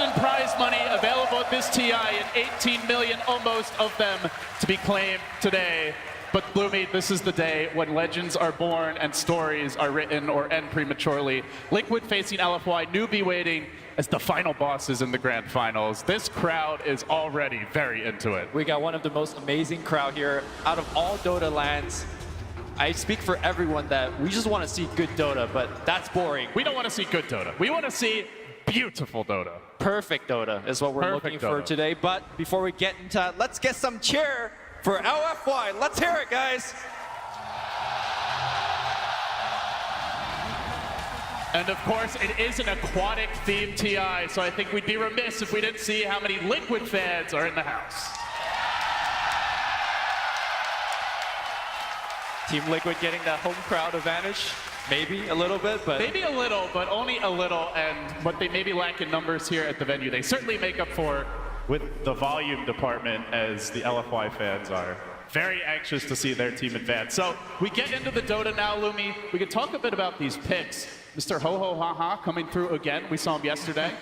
in prize money available at this TI, and 18 million almost of them to be claimed today. But Bloomy, this is the day when legends are born and stories are written or end prematurely. Liquid facing LFY, Newbie waiting as the final bosses in the grand finals. This crowd is already very into it. We got one of the most amazing crowd here out of all Dota lands. I speak for everyone that we just want to see good Dota, but that's boring. We don't want to see good Dota. We want to see beautiful Dota. Perfect Dota is what we're looking for today. But before we get into that, let's get some cheer for LFY. Let's hear it, guys. And of course, it is an aquatic themed TI, so I think we'd be remiss if we didn't see how many Liquid fans are in the house. Team Liquid getting that home crowd advantage. Maybe a little bit, but... Maybe a little, but only a little, and what they maybe lack in numbers here at the venue, they certainly make up for with the volume department, as the LFY fans are very anxious to see their team advance. So we get into the Dota now, Lumi. We can talk a bit about these picks. Mr. Ho-Ho-Ha-Ha coming through again. We saw him yesterday.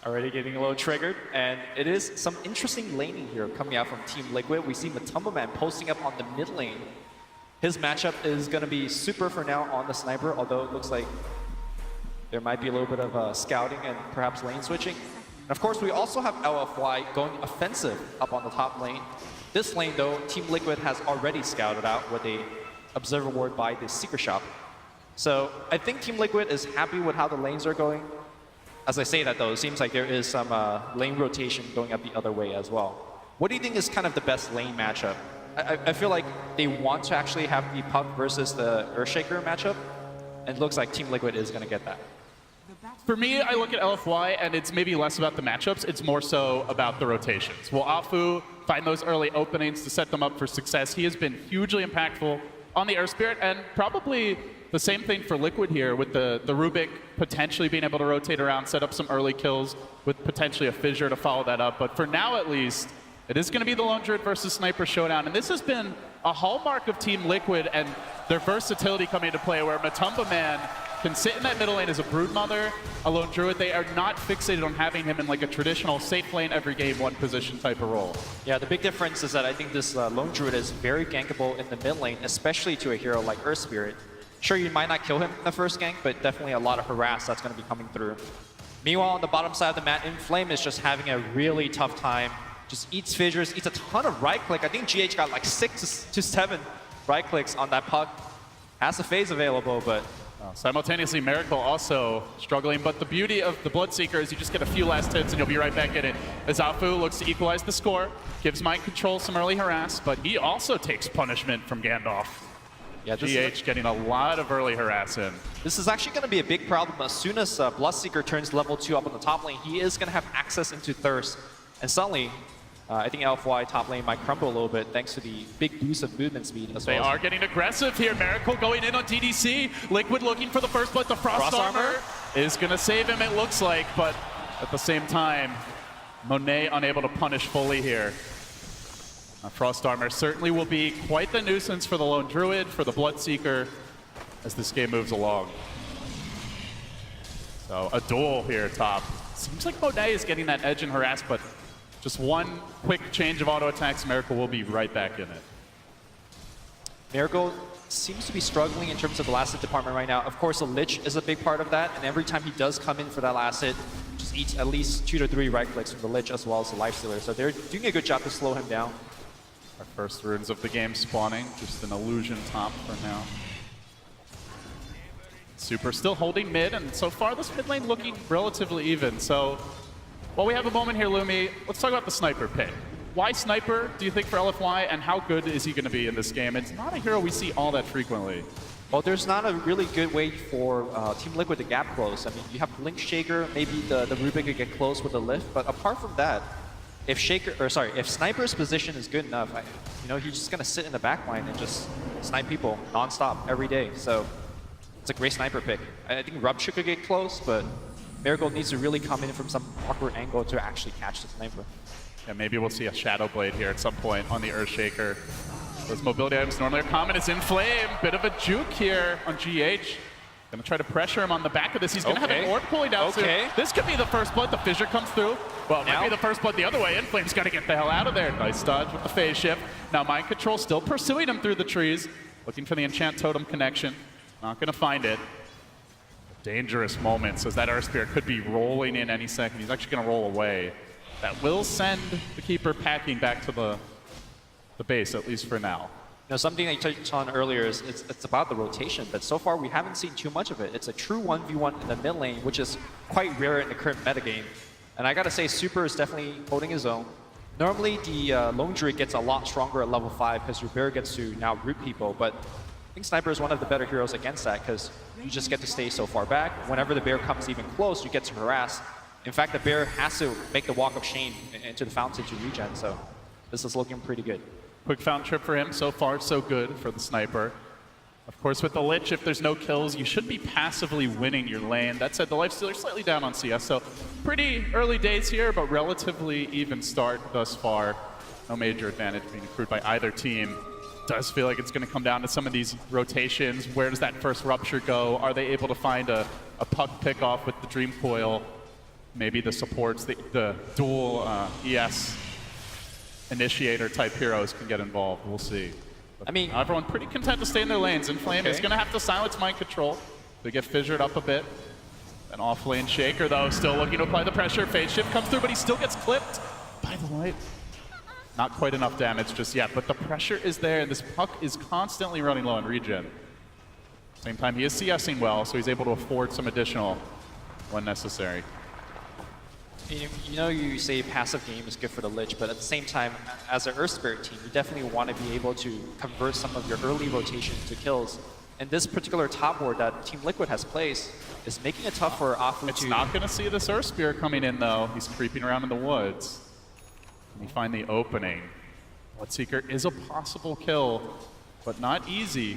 Already getting a little triggered, and it is some interesting laning here coming out from Team Liquid. We see Matumba Man posting up on the mid lane. His matchup is going to be super for now on the Sniper, although it looks like there might be a little bit of scouting and perhaps lane switching. And of course, we also have LFY going offensive up on the top lane. This lane, though, Team Liquid has already scouted out with a Observer Ward by the Seeker Shop. So I think Team Liquid is happy with how the lanes are going. As I say that, though, it seems like there is some lane rotation going up the other way as well. What do you think is kind of the best lane matchup? I feel like they want to actually have the Puck versus the Earthshaker matchup, and it looks like Team Liquid is going to get that. For me, I look at LFY, and it's maybe less about the matchups. It's more so about the rotations. Will Afu find those early openings to set them up for success? He has been hugely impactful on the Earth Spirit, and probably the same thing for Liquid here, with the Rubik potentially being able to rotate around, set up some early kills with potentially a Fissure to follow that up. But for now, at least, it is going to be the Lone Druid versus Sniper showdown, and this has been a hallmark of Team Liquid and their versatility coming into play, where Matumba Man can sit in that middle lane as a brood mother, a lone druid. They are not fixated on having him in like a traditional safe lane every game, one position type of role. Yeah, the big difference is that I think this lone druid is very gankable in the mid lane, especially to a hero like Earth Spirit. Sure, you might not kill him in the first gank, but definitely a lot of harass that's going to be coming through. Meanwhile, on the bottom side of the map, Inflame is just having a really tough time. Just eats fissures, eats a ton of right click. I think GH got like 6 to 7 right clicks on that puck. Has the phase available, but simultaneously, Miracle also struggling, but the beauty of the Bloodseeker is you just get a few last hits and you'll be right back in it. Azafu looks to equalize the score, gives Mind Control some early harass, but he also takes punishment from Gandalf. Yeah, GH getting a lot of early harass in. This is actually going to be a big problem. As soon as Bloodseeker turns level 2 up on the top lane, he is going to have access into Thirst. And suddenly, I think LFY top lane might crumble a little bit thanks to the big boost of movement speed. They are getting aggressive here. Miracle going in on DDC. Liquid looking for the first blood. The Frost Armor is going to save him, it looks like. But at the same time, Monet unable to punish fully here. Frost Armor certainly will be quite the nuisance for the Lone Druid, for the Bloodseeker, as this game moves along. So a duel here top. Seems like Monet is getting that edge and harass, but just one quick change of auto attacks, Miracle will be right back in it. Miracle seems to be struggling in terms of the last hit department right now. Of course, the Lich is a big part of that, and every time he does come in for that last hit, just eats at least 2 to 3 right clicks from the Lich as well as the Lifestealer. So they're doing a good job to slow him down. Our first runes of the game spawning, just an illusion top for now. Super still holding mid, and so far this mid lane looking relatively even. So while we have a moment here, Lumi, let's talk about the Sniper pick. Why Sniper, do you think, for LFY, and how good is he going to be in this game? It's not a hero we see all that frequently. Well, there's not a really good way for Team Liquid to gap close. I mean, you have Blink Shaker, maybe the Rubik could get close with the lift, but apart from that, if Sniper's position is good enough, he's just going to sit in the back line and just snipe people non-stop every day. So it's a great Sniper pick. I think Rupture could get close, but Miracle needs to really come in from some awkward angle to actually catch the Sniper. Yeah, maybe we'll see a Shadow Blade here at some point on the Earthshaker. Those mobility items normally are common. It's Inflame. Bit of a juke here on GH. Gonna try to pressure him on the back of this. He's gonna have an orb pulling down soon. This could be the first blood. The fissure comes through. Well, it might be the first blood the other way. Inflame's gotta get the hell out of there. Nice dodge with the phase shift. Now Mind Control still pursuing him through the trees. Looking for the Enchant Totem connection. Not gonna find it. Dangerous moments as that Earth Spirit could be rolling in any second. He's actually gonna roll away. That will send the Keeper packing back to the base, at least for now. Now, something I touched on earlier is it's about the rotation, but so far we haven't seen too much of it. It's a true 1v1 in the mid lane, which is quite rare in the current metagame. And I gotta say, Super is definitely holding his own. Normally, the Lone Druid gets a lot stronger at level 5 because your bear gets to now root people, but I think Sniper is one of the better heroes against that because you just get to stay so far back. Whenever the bear comes even close, you get to harass. In fact, the bear has to make the walk of shame into the fountain to regen, so this is looking pretty good. Quick fountain trip for him. So far, so good for the Sniper. Of course, with the Lich, if there's no kills, you should be passively winning your lane. That said, the Lifestealer slightly down on CS, so pretty early days here, but relatively even start thus far. No major advantage being accrued by either team. Does feel like it's going to come down to some of these rotations. Where does that first Rupture go? Are they able to find a puck pick-off with the Dream Coil? Maybe the supports, the dual ES initiator type heroes can get involved. We'll see. But I mean, everyone pretty content to stay in their lanes. Inflame is going to have to silence Mind Control. They get fissured up a bit. An off-lane Shaker, though, still looking to apply the pressure. Phase shift comes through, but he still gets clipped by the light. Not quite enough damage just yet, but the pressure is there, and this puck is constantly running low on regen. Same time, he is CSing well, so he's able to afford some additional when necessary. You say passive game is good for the Lich, but at the same time, as an Earth Spirit team, you definitely want to be able to convert some of your early rotations to kills. And this particular top board that Team Liquid has placed is making it tough for Afu to... It's not going to see this Earth Spirit coming in, though. He's creeping around in the woods. We find the opening. Bloodseeker is a possible kill, but not easy.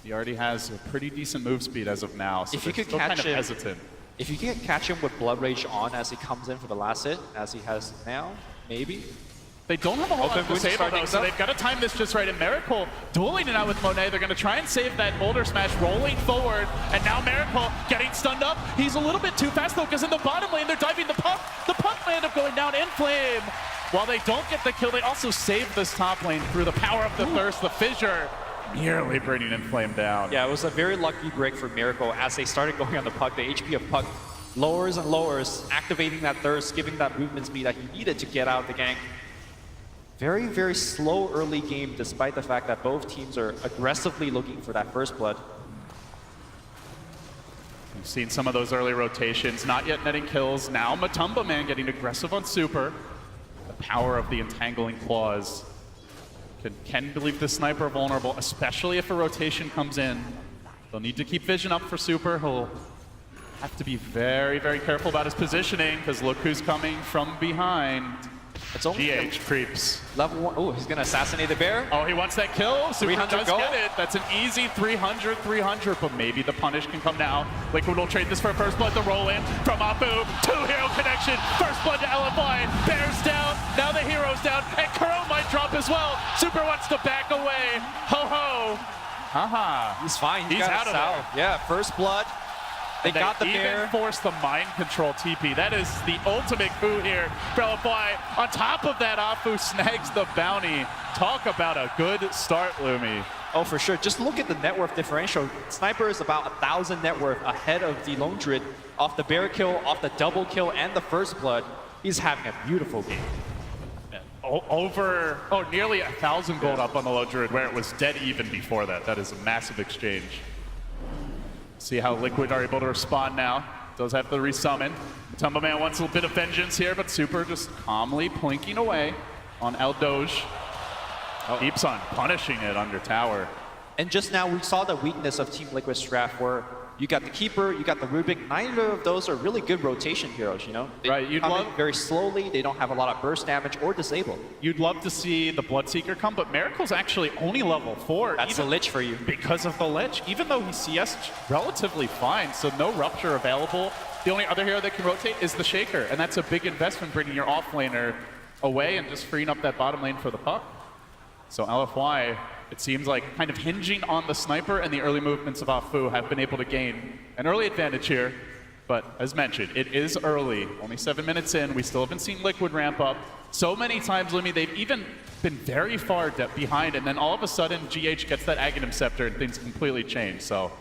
He already has a pretty decent move speed as of now, so if you could still catch kind of him, hesitant. If you can catch him with Blood Rage on as he comes in for the last hit, as he has now, maybe? They don't have a whole lot Open to boost to disable start though, things so up. they've got to time this just right. And Miracle dueling it out with Monet. They're going to try and save that boulder smash, rolling forward. And now Miracle getting stunned up. He's a little bit too fast though, because in the bottom lane, they're diving the pump. The pump may end up going down in flame. While they don't get the kill, they also save this top lane through the power of the thirst. The fissure nearly bringing in flame down. Yeah, it was a very lucky break for Miracle as they started going on the puck. The HP of puck lowers and lowers, activating that thirst, giving that movement speed that he needed to get out of the gank. Very, very slow early game, despite the fact that both teams are aggressively looking for that first blood. We've seen some of those early rotations, not yet netting kills. Now Matumba Man getting aggressive on Super. The power of the entangling claws can leave the sniper vulnerable, especially if a rotation comes in. They'll need to keep vision up for Super. He'll have to be very, very careful about his positioning, because look who's coming from behind. It's only GH creeps. Level 1. Oh, he's going to assassinate the bear. Oh, he wants that kill. Super 300 does gold. get it. That's an easy 300, but maybe the punish can come now. Liquid will trade this for first blood to roll in from Apu. Two-hero connection. First blood to LFY. Bear's down. Now the hero's down. And Kuro might drop as well. Super wants to back away. Ho-ho. Haha. He's fine. He's out of there. Yeah, first blood. They got the even bear. forced the mind control TP. That is the ultimate coup here for LFY. On top of that, Apu snags the bounty. Talk about a good start, Lumi. Oh, for sure. Just look at the net worth differential. Sniper is about 1,000 net worth ahead of the Lone Druid off the bear kill, off the double kill, and the first blood. He's having a beautiful game. Nearly 1,000 gold up on the Low Druid, where it was dead even before that. That is a massive exchange. See how Liquid are able to respond now. Does have to resummon. Tumba Man wants a little bit of vengeance here, but Super just calmly plinking away on Eldoge. Keeps on punishing it under tower. And just now we saw the weakness of Team Liquid's draft, where you got the Keeper, you got the Rubik. Neither of those are really good rotation heroes, you know? They come in very slowly, they don't have a lot of burst damage or disable. You'd love to see the Bloodseeker come, but Miracle's actually only level 4. That's a Lich for you. Because of the Lich, even though he CS relatively fine, so no Rupture available. The only other hero that can rotate is the Shaker, and that's a big investment, bringing your offlaner away and just freeing up that bottom lane for the puck. So LFY, it seems like kind of hinging on the sniper and the early movements of Afu, have been able to gain an early advantage here. But as mentioned, it is early. Only 7 minutes in. We still haven't seen Liquid ramp up. So many times, Lumi, they've even been very far behind, and then all of a sudden, GH gets that Aghanim Scepter and things completely change. So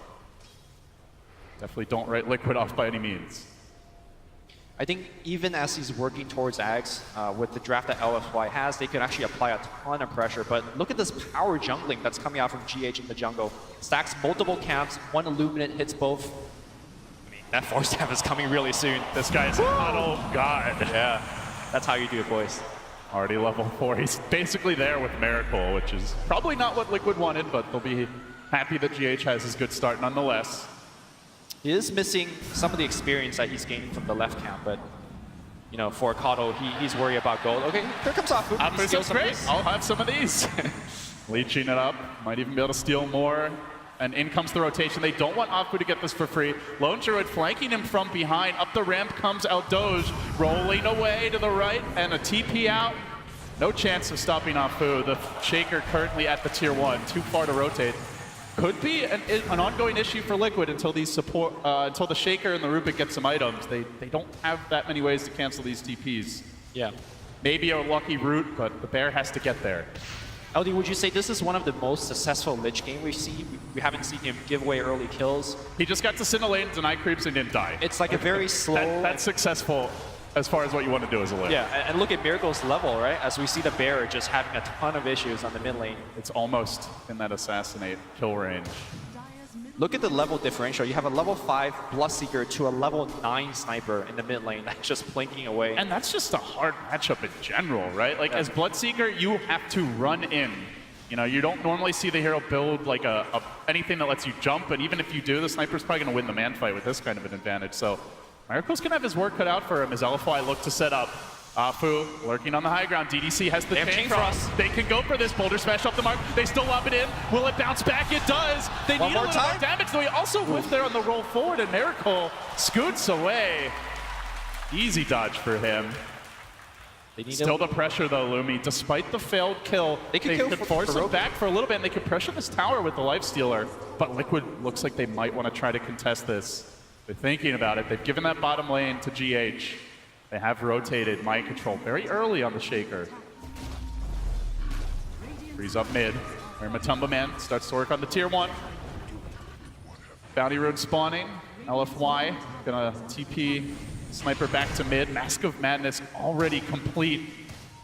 definitely don't write Liquid off by any means. I think even as he's working towards Ags, with the draft that LFY has, they could actually apply a ton of pressure. But look at this power jungling that's coming out from GH in the jungle. Stacks multiple camps, one Illuminate hits both. I mean, that force stamp is coming really soon. This guy's a tunnel god. Yeah, that's how you do it, boys. Already level 4. He's basically there with Miracle, which is probably not what Liquid wanted, but they'll be happy that GH has his good start nonetheless. He is missing some of the experience that he's gaining from the left camp, but you know, for Kato, he's worried about gold. Okay, here comes Afu. Afu's great. I'll have some of these. Leeching it up. Might even be able to steal more. And in comes the rotation. They don't want Afu to get this for free. Lone Druid flanking him from behind. Up the ramp comes Eldoge, rolling away to the right, and a TP out. No chance of stopping Afu. The Shaker currently at the tier 1. Too far to rotate. Could be an ongoing issue for Liquid until these until the Shaker and the Rubik get some items. They don't have that many ways to cancel these TPs. Yeah. Maybe a lucky route, but the bear has to get there. LD, would you say this is one of the most successful Lich game we see? We haven't seen him give away early kills. He just got to Sinnoh lane, deny creeps, and didn't die. It's like a very slow... That's successful as far as what you want to do as a Lich. Yeah, and look at Miracle's level, right? As we see the bear just having a ton of issues on the mid lane. It's almost in that assassinate kill range. Look at the level differential. You have a level 5 Bloodseeker to a level 9 sniper in the mid lane that's just blinking away. And that's just a hard matchup in general, right? Like, as Bloodseeker, you have to run in. You know, you don't normally see the hero build like anything that lets you jump, and even if you do, the sniper's probably going to win the man fight with this kind of an advantage. So Miracle's going to have his work cut out for him as LFY look to set up. Afu lurking on the high ground. DDC has the chain frost. They can go for this. Boulder smash off the mark. They still lob it in. Will it bounce back? It does. They need a little more damage, though. He also whiffed there on the roll forward, and Miracle scoots away. Easy dodge for him. Still the pressure though, Lumi. Despite the failed kill, they could force him back for a little bit, and they could pressure this tower with the Lifestealer. But Liquid looks like they might want to try to contest this. They're thinking about it. They've given that bottom lane to GH. They have rotated Mind Control very early on the Shaker. Freeze up mid, where Matumba Man starts to work on the tier 1. Bounty Road spawning. LFY gonna TP Sniper back to mid. Mask of Madness already complete.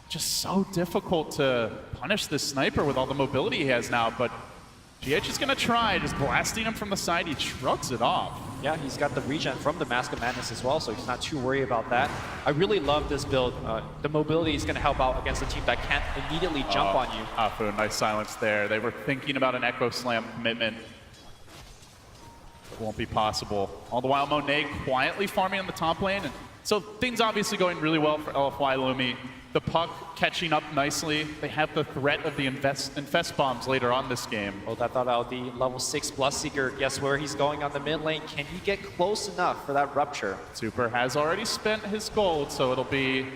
Just so difficult to punish this Sniper with all the mobility he has now, but GH is gonna try, just blasting him from the side. He shrugs it off. Yeah, he's got the regen from the Mask of Madness as well, so he's not too worried about that. I really love this build. The mobility is gonna help out against a team that can't immediately jump on you. Afu, nice silence there. They were thinking about an Echo Slam commitment. It won't be possible. All the while, Monet quietly farming on the top lane. And so things obviously going really well for LFY Lumi. The puck catching up nicely. They have the threat of the infest bombs later on this game. Well, that thought out the level 6 Bloodseeker. Guess where he's going on the mid lane? Can he get close enough for that rupture? Super has already spent his gold, so it'll be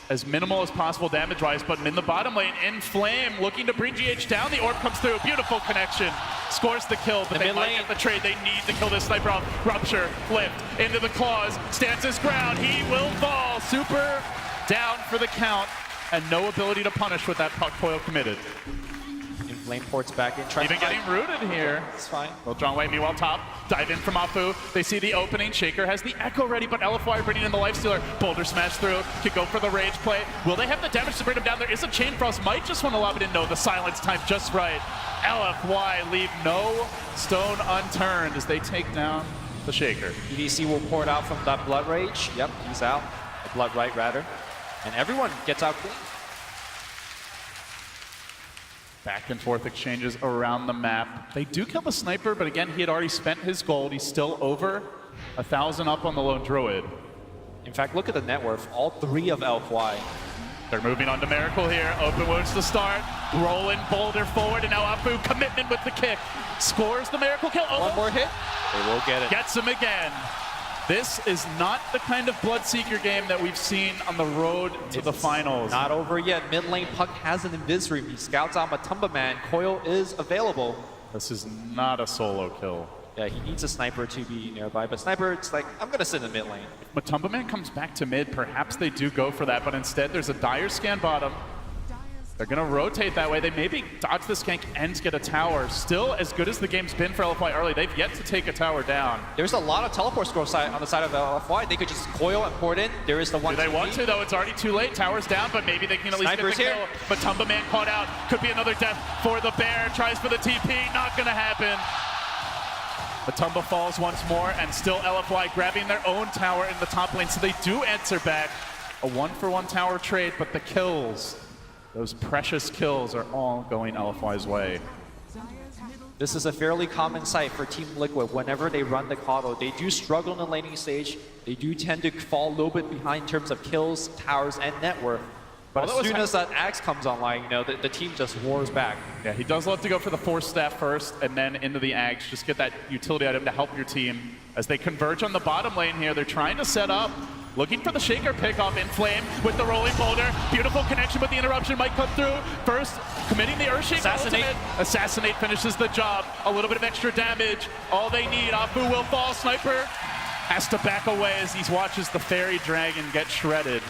as minimal as possible damage-wise, but in the bottom lane, In Flame looking to bring GH down. The orb comes through, beautiful connection. Scores the kill, but they might get the trade. They need to kill this Sniper off. Rupture, flipped into the claws, stands his ground. He will fall. Super down for the count, and no ability to punish with that puck coil committed. In Flame ports back in. Even getting rooted here. It's fine. Well, John Wayne, meanwhile, top. Dive in from Afu. They see the opening. Shaker has the Echo ready, but LFY bringing in the Lifestealer. Boulder smash through. Could go for the Rage play. Will they have the damage to bring him down? There is a Chain Frost. Might just want to lob it in. No, the silence time just right. LFY leave no stone unturned as they take down the Shaker. EDC will pour it out from that Blood Rage. Yep, he's out. The Blood Right, rather. And everyone gets out clean. Back and forth exchanges around the map. They do kill the Sniper, but again, he had already spent his gold. He's still over 1,000 up on the Lone Druid. In fact, look at the net worth. All 3 of LFY. They're moving on to Miracle here. Open wounds to start. Rolling Boulder forward, and now Afu commitment with the kick. Scores the Miracle kill. Oh, one more hit. They will get it. Gets him again. This is not the kind of Bloodseeker game that we've seen on the road to the finals. Not over yet. Mid lane Puck has an Invis-Ream. He scouts out Matumba Man. Coil is available. This is not a solo kill. Yeah, he needs a Sniper to be nearby, but Sniper, it's like, I'm gonna sit in the mid lane. If Matumba Man comes back to mid, perhaps they do go for that, but instead there's a dire scan bottom. They're gonna rotate that way. They maybe dodge the skank and get a tower. Still, as good as the game's been for LFY early, they've yet to take a tower down. There's a lot of teleport scroll on the side of LFY. They could just coil and port in. There is the one. Do they want to, though? It's already too late. Tower's down, but maybe they can at least get the kill. But Matumba Man caught out. Could be another death for the Bear. Tries for the TP. Not gonna happen. Matumba falls once more, and still LFY grabbing their own tower in the top lane. So they do answer back. A 1-for-1 tower trade, but the kills, those precious kills, are all going LFY's way. This is a fairly common sight for Team Liquid. Whenever they run the Kotl, they do struggle in the laning stage. They do tend to fall a little bit behind in terms of kills, towers, and net worth. But as soon as that Axe comes online, the team just roars back. Yeah, he does love to go for the Force Staff first and then into the Axe. Just get that utility item to help your team. As they converge on the bottom lane here, they're trying to set up. Looking for the Shaker pickoff. In Flame with the rolling boulder. Beautiful connection, but the interruption might come through. First, committing the Earthshake Assassinate. ultimate. Assassinate finishes the job. A little bit of extra damage. All they need. Afu will fall. Sniper has to back away as he watches the Fairy Dragon get shredded.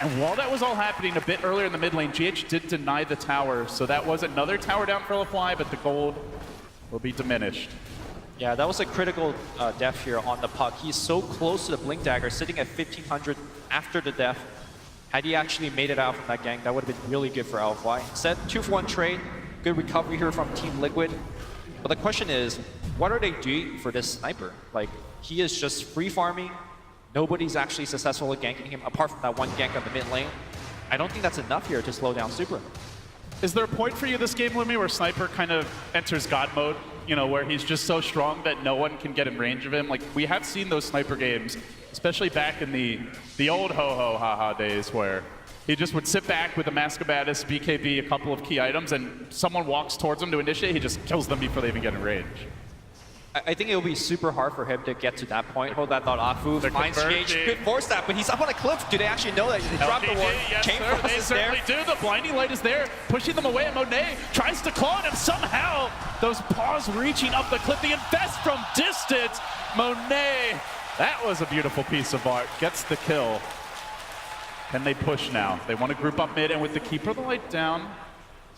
And while that was all happening a bit earlier in the mid lane, GH did deny the tower. So that was another tower down for LFY, but the gold will be diminished. Yeah, that was a critical death here on the Puck. He's so close to the Blink Dagger, sitting at 1500 after the death. Had he actually made it out from that gank, that would have been really good for LFY. Instead, 2-for-1 trade, good recovery here from Team Liquid. But the question is, what are they doing for this Sniper? Like, he is just free farming. Nobody's actually successful at ganking him, apart from that one gank on the mid lane. I don't think that's enough here to slow down Super. Is there a point for you this game, Lumi, where Sniper kind of enters God mode? You know, where he's just so strong that no one can get in range of him? Like, we have seen those Sniper games, especially back in the old ho-ho-ha-ha days, where he just would sit back with a Mask of Madness, BKB, a couple of key items, and someone walks towards him to initiate, he just kills them before they even get in range. I think it will be super hard for him to get to that point. Hold that thought, Afu. Finds GH. Good force that, but he's up on a cliff. Do they actually know that he dropped the ward? Yes, Chain sir, Frost they is there. certainly do. The blinding light is there, pushing them away, and Monet tries to claw on him somehow. Those paws reaching up the cliff, the invest from distance. Monet, that was a beautiful piece of art. Gets the kill. Can they push now? They want to group up mid, and with the Keeper of the Light down,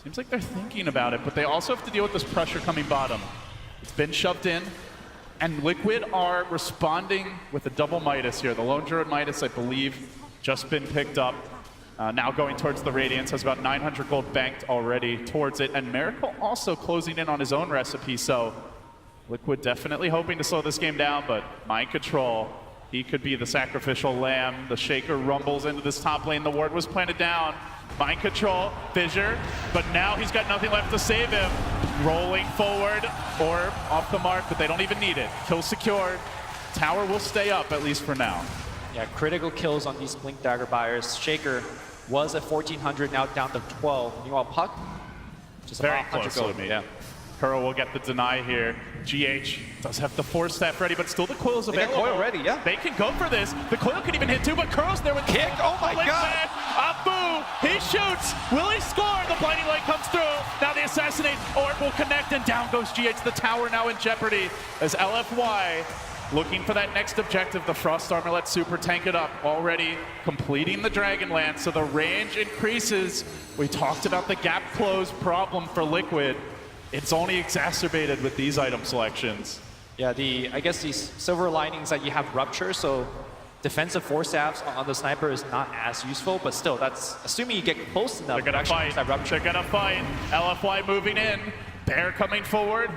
seems like they're thinking about it, but they also have to deal with this pressure coming bottom. It's been shoved in. And Liquid are responding with a double Midas here. The Lone Druid Midas, I believe, just been picked up. Now going towards the Radiance, has about 900 gold banked already towards it. And Miracle also closing in on his own recipe, so Liquid definitely hoping to slow this game down, but Mind Control, he could be the sacrificial lamb. The Shaker rumbles into this top lane. The ward was planted down. Mind Control, Fissure, but now he's got nothing left to save him. Rolling forward or off the mark, but they don't even need it. Kill secured. Tower will stay up, at least for now. Yeah, critical kills on these Blink Dagger buyers. Shaker was at 1,400, now down to 12. Meanwhile, Puck, just very about 100 close gold. to me. Yeah. Kuro will get the deny here. GH does have the Force Staff ready, but still the coil's They got available. coil ready, yeah. They can go for this. The coil could even hit too, but Kuro's there with Kick, oh my God. Abu, he shoots. Will he score? The blinding light comes through. Now the assassinate orb will connect, and down goes GH. The tower now in jeopardy as LFY looking for that next objective. The Frost Armor lets Super tank it up, already completing the Dragonlance, so the range increases. We talked about the gap close problem for Liquid. It's only exacerbated with these item selections. Yeah, I guess these silver linings that you have Rupture, so defensive force staffs on the sniper is not as useful, but still, that's assuming you get close enough. They're gonna fight. They're gonna fight. LFY moving in. Bear coming forward.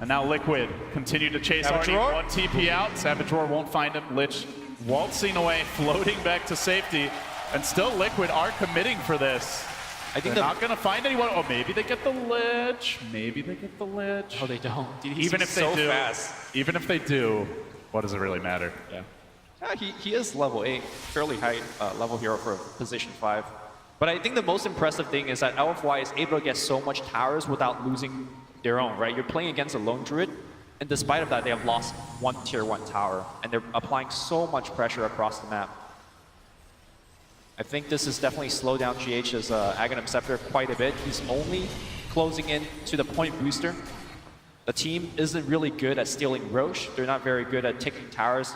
And now Liquid continue to chase Arnie. One TP out. Savage Roar won't find him. Lich waltzing away, floating back to safety. And still Liquid are committing for this. I think they're not going to find anyone. Oh, maybe they get the Lich. Maybe they get the Lich. Oh, they don't. Dude, even if they so do, fast. Even if they do, what does it really matter? Yeah. He is level 8, fairly high level hero for position 5. But I think the most impressive thing is that LFY is able to get so much towers without losing their own, right? You're playing against a Lone Druid, and despite of that, they have lost one tier 1 tower, and they're applying so much pressure across the map. I think this has definitely slowed down GH's Aghanim Scepter quite a bit. He's only closing in to the point booster. The team isn't really good at stealing Roche. They're not very good at taking towers,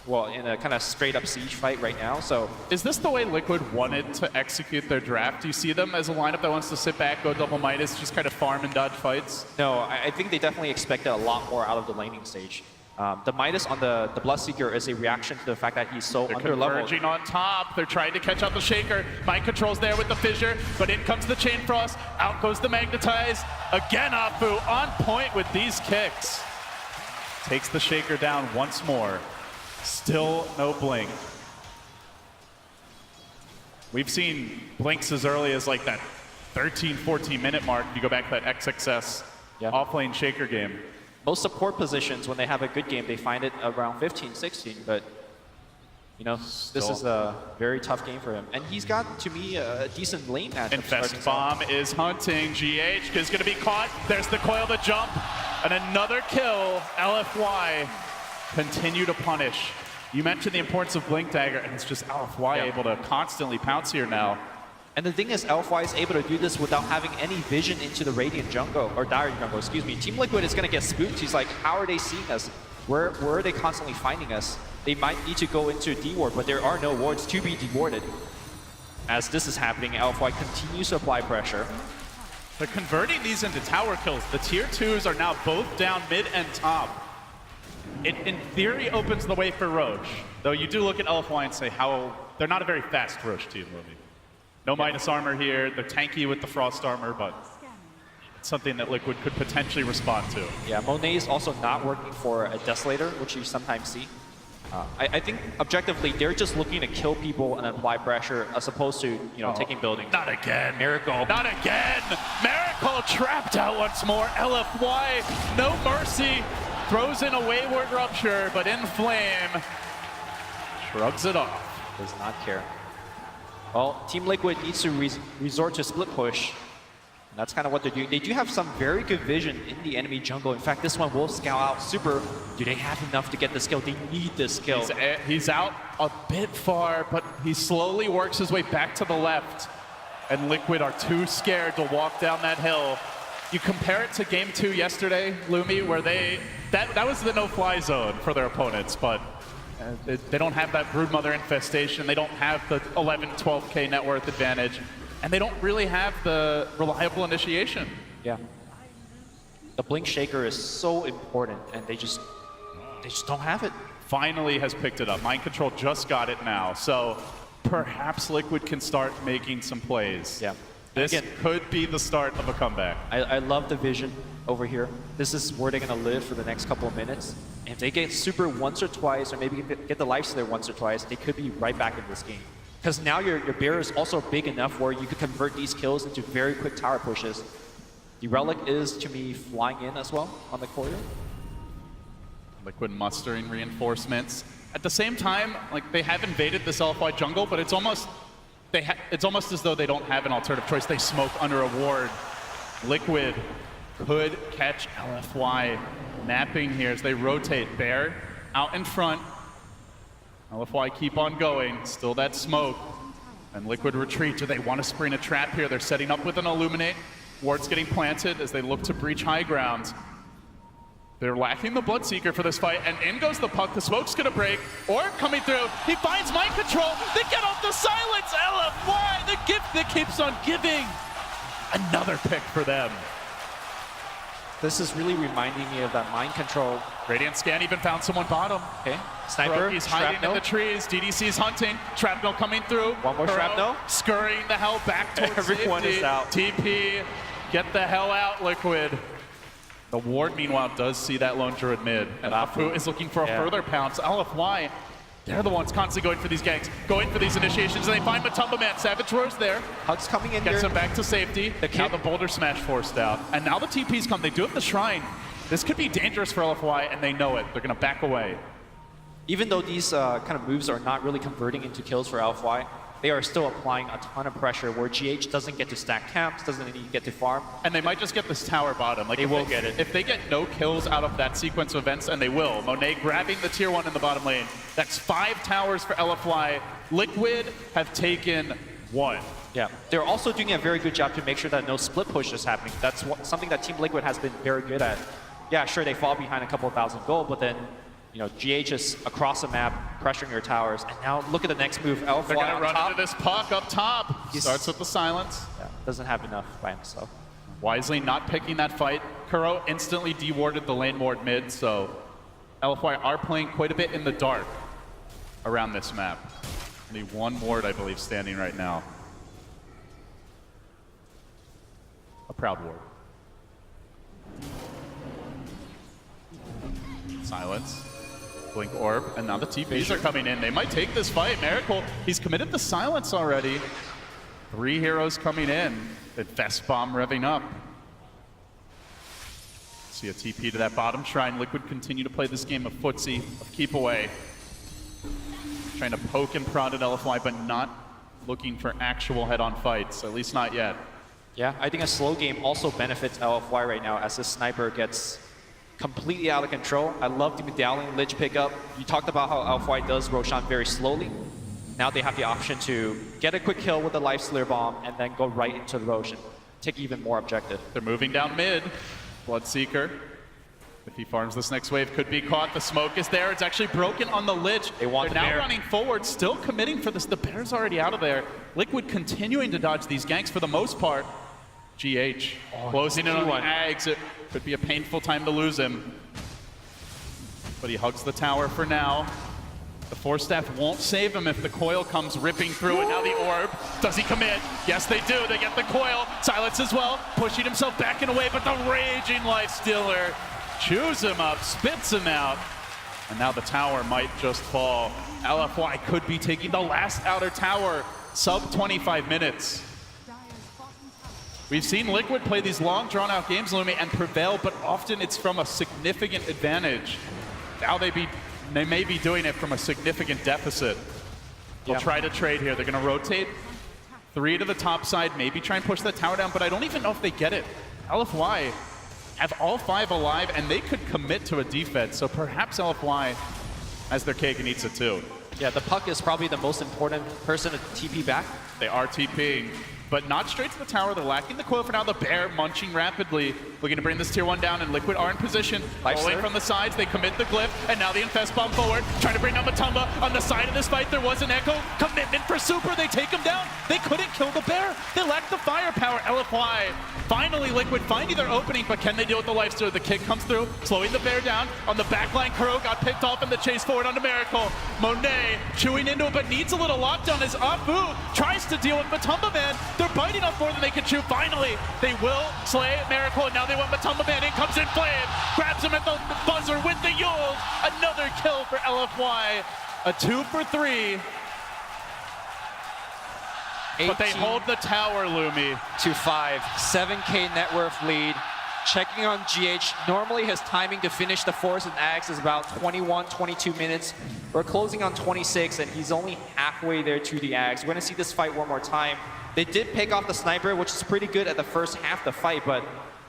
well, in a kind of straight up siege fight right now, so. Is this the way Liquid wanted to execute their draft? Do you see them as a lineup that wants to sit back, go double Midas, just kind of farm and dodge fights? No, I think they definitely expected a lot more out of the laning stage. The Midas on the Bloodseeker is a reaction to the fact that he's so under-leveled. Converging on top. They're trying to catch out the Shaker. Mind Control's there with the Fissure, but in comes the Chain Frost. Out goes the Magnetize. Again, Afu on point with these kicks. Takes the Shaker down once more. Still no blink. We've seen blinks as early as like that 13, 14 minute mark. You go back to that XXS off-lane Shaker game. Most support positions, when they have a good game, they find it around 15, 16, but you know, this is a very tough game for him. And he's got, to me, a decent lane matchup. Infest Bomb is hunting. GH is going to be caught. There's the coil to jump. And another kill. LFY continue to punish. You mentioned the importance of Blink Dagger, and it's just LFY able to constantly pounce here now. And the thing is, LFY is able to do this without having any vision into the Radiant jungle, or Dire jungle, excuse me. Team Liquid is going to get spooked. He's like, how are they seeing us? Where are they constantly finding us? They might need to go into D-ward, but there are no wards to be dewarded. As this is happening, LFY continues to apply pressure. They're converting these into tower kills. The tier 2s are now both down mid and top. It, in theory, opens the way for Roche. Though you do look at LFY and say how they're not a very fast Roche team, really. No Midas armor here. They're tanky with the Frost armor, but it's something that Liquid could potentially respond to. Yeah, Monet is also not working for a Desolator, which you sometimes see. I think objectively, they're just looking to kill people and apply pressure as opposed to, you know, taking buildings. Not again. Miracle. Not again. Miracle trapped out once more. LFY, no mercy. Throws in a wayward Rupture, but in Flame shrugs it off. Does not care. Well, Team Liquid needs to resort to split push. That's kind of what they're doing. They do have some very good vision in the enemy jungle. In fact, this one will scout out super. Do they have enough to get the skill? They need this skill. He's out a bit far, but he slowly works his way back to the left. And Liquid are too scared to walk down that hill. You compare it to game 2 yesterday, Lumi, where that was the no-fly zone for their opponents, but they don't have that broodmother infestation. They don't have the 11, 12K net worth advantage. And they don't really have the reliable initiation. Yeah. The Blink Shaker is so important, and they just don't have it. Finally has picked it up. Mind Control just got it now, so perhaps Liquid can start making some plays. Yeah. This could be the start of a comeback. I love the vision over here. This is where they're going to live for the next couple of minutes. If they get super once or twice, or maybe get the Lifestealer once or twice, they could be right back in this game. Because now your bear is also big enough where you could convert these kills into very quick tower pushes. The Relic is, to me, flying in as well on the corridor. Liquid mustering reinforcements. At the same time, like, they have invaded this LFY jungle, but it's almost as though they don't have an alternative choice. They smoke under a ward. Liquid could catch LFY napping here as they rotate. Bear out in front. LFY keep on going, still that smoke. And Liquid retreat. Do they want to spring a trap here? They're setting up with an Illuminate. Ward's getting planted as they look to breach high ground. They're lacking the Bloodseeker for this fight, and in goes the puck. The smoke's gonna break. Orb coming through. He finds Mind Control. They get off the silence. LFY, the gift that keeps on giving. Another pick for them. This is really reminding me of that Mind Control. Radiant Scan even found someone bottom. Okay, Sniper, He's hiding Shrapnel. in the trees. DDC's hunting. Shrapnel coming through. One more Shrapnel. Scurrying the hell back towards Everyone safety. is out. TP, get the hell out, Liquid. The Ward, meanwhile, does see that lone druid mid. And Afu is looking for a further pounce. LFY, they're the ones constantly going for these ganks, going for these initiations, and they find Matumba Man. Savage Roar's there. Hugs coming in Gets here. him back to safety. Now the Boulder Smash forced out. And now the TPs come. They do have the Shrine. This could be dangerous for LFY, and they know it. They're going to back away. Even though these kind of moves are not really converting into kills for LFY, they are still applying a ton of pressure where GH doesn't get to stack camps, doesn't need to get to farm. And they might just get this tower bottom. Like, they will get it. If they get no kills out of that sequence of events, and they will, Monet grabbing the tier 1 in the bottom lane. That's 5 towers for LFY. Liquid have taken 1. Yeah, they're also doing a very good job to make sure that no split push is happening. That's something that Team Liquid has been very good at. Yeah, sure, they fall behind a couple of thousand gold, but then, you know, GH is across the map, pressuring your towers. And now look at the next move. LFY They're going to run top. into this puck up top. Starts with the silence. Yeah, doesn't have enough by himself. Wisely not picking that fight. Kuro instantly dewarded the lane ward mid, so LFY are playing quite a bit in the dark around this map. Only one ward, I believe, standing right now. A proud ward. Silence. Blink Orb, and now the TPs are coming in. They might take this fight. Miracle, he's committed the silence already. 3 heroes coming in. The Vest Bomb revving up. See a TP to that bottom shrine. Liquid continue to play this game of footsie, of keep away. Trying to poke and prod at LFY, but not looking for actual head-on fights, at least not yet. Yeah, I think a slow game also benefits LFY right now as the sniper gets completely out of control. I love the Medallion Lich pickup. You talked about how LFY does Roshan very slowly. Now they have the option to get a quick kill with the Lifestealer Bomb and then go right into the Roshan. Take even more objective. They're moving down mid. Bloodseeker, if he farms this next wave, could be caught. The smoke is there. It's actually broken on the Lich. They're now running forward, still committing for this. The Bear's already out of there. Liquid continuing to dodge these ganks for the most part. GH closing in on the Ags. It could be a painful time to lose him. But he hugs the tower for now. The Force Staff won't save him if the coil comes ripping through, and now the orb. Does he commit? Yes, they do. They get the coil. Silence as well, pushing himself back and away, but the raging Lifestealer chews him up, spits him out, and now the tower might just fall. LFY could be taking the last outer tower, sub 25 minutes. We've seen Liquid play these long, drawn-out games, Lumi, and prevail, but often it's from a significant advantage. Now they may be doing it from a significant deficit. They'll try to trade here. They're going to rotate 3 to the top side, maybe try and push that tower down, but I don't even know if they get it. LFY have all 5 alive, and they could commit to a defense, so perhaps LFY has their cake and eats it too. Yeah, the puck is probably the most important person to TP back. They are TPing, but not straight to the tower. They're lacking the coil for now. The Bear munching rapidly, looking to bring this tier 1 down, and Liquid are in position. Rolling from the sides, they commit the glyph, and now the Infest bomb forward, trying to bring down Matumba. On the side of this fight, there was an Echo. Commitment for Super, they take him down. They couldn't kill the Bear. They lacked the firepower. LFY, finally Liquid finding their opening, but can they deal with the Lifestealer? The kick comes through, slowing the Bear down. On the backline, Kuro got picked off in the chase forward onto Miracle. Monet chewing into it, but needs a little lockdown as Afu tries to deal with Matumba Man. They're biting off more than they can chew. Finally, they will slay Miracle, and now they want Matumba Man. In comes In Flame, grabs him at the buzzer with the Yule. Another kill for LFY. A 2 for 3. But they hold the tower, Lumi. 2-5, 7K net worth lead. Checking on GH. Normally his timing to finish the Force and Axe is about 21, 22 minutes. We're closing on 26, and he's only halfway there to the Axe. We're gonna see this fight one more time. They did pick off the Sniper, which is pretty good at the first half of the fight, but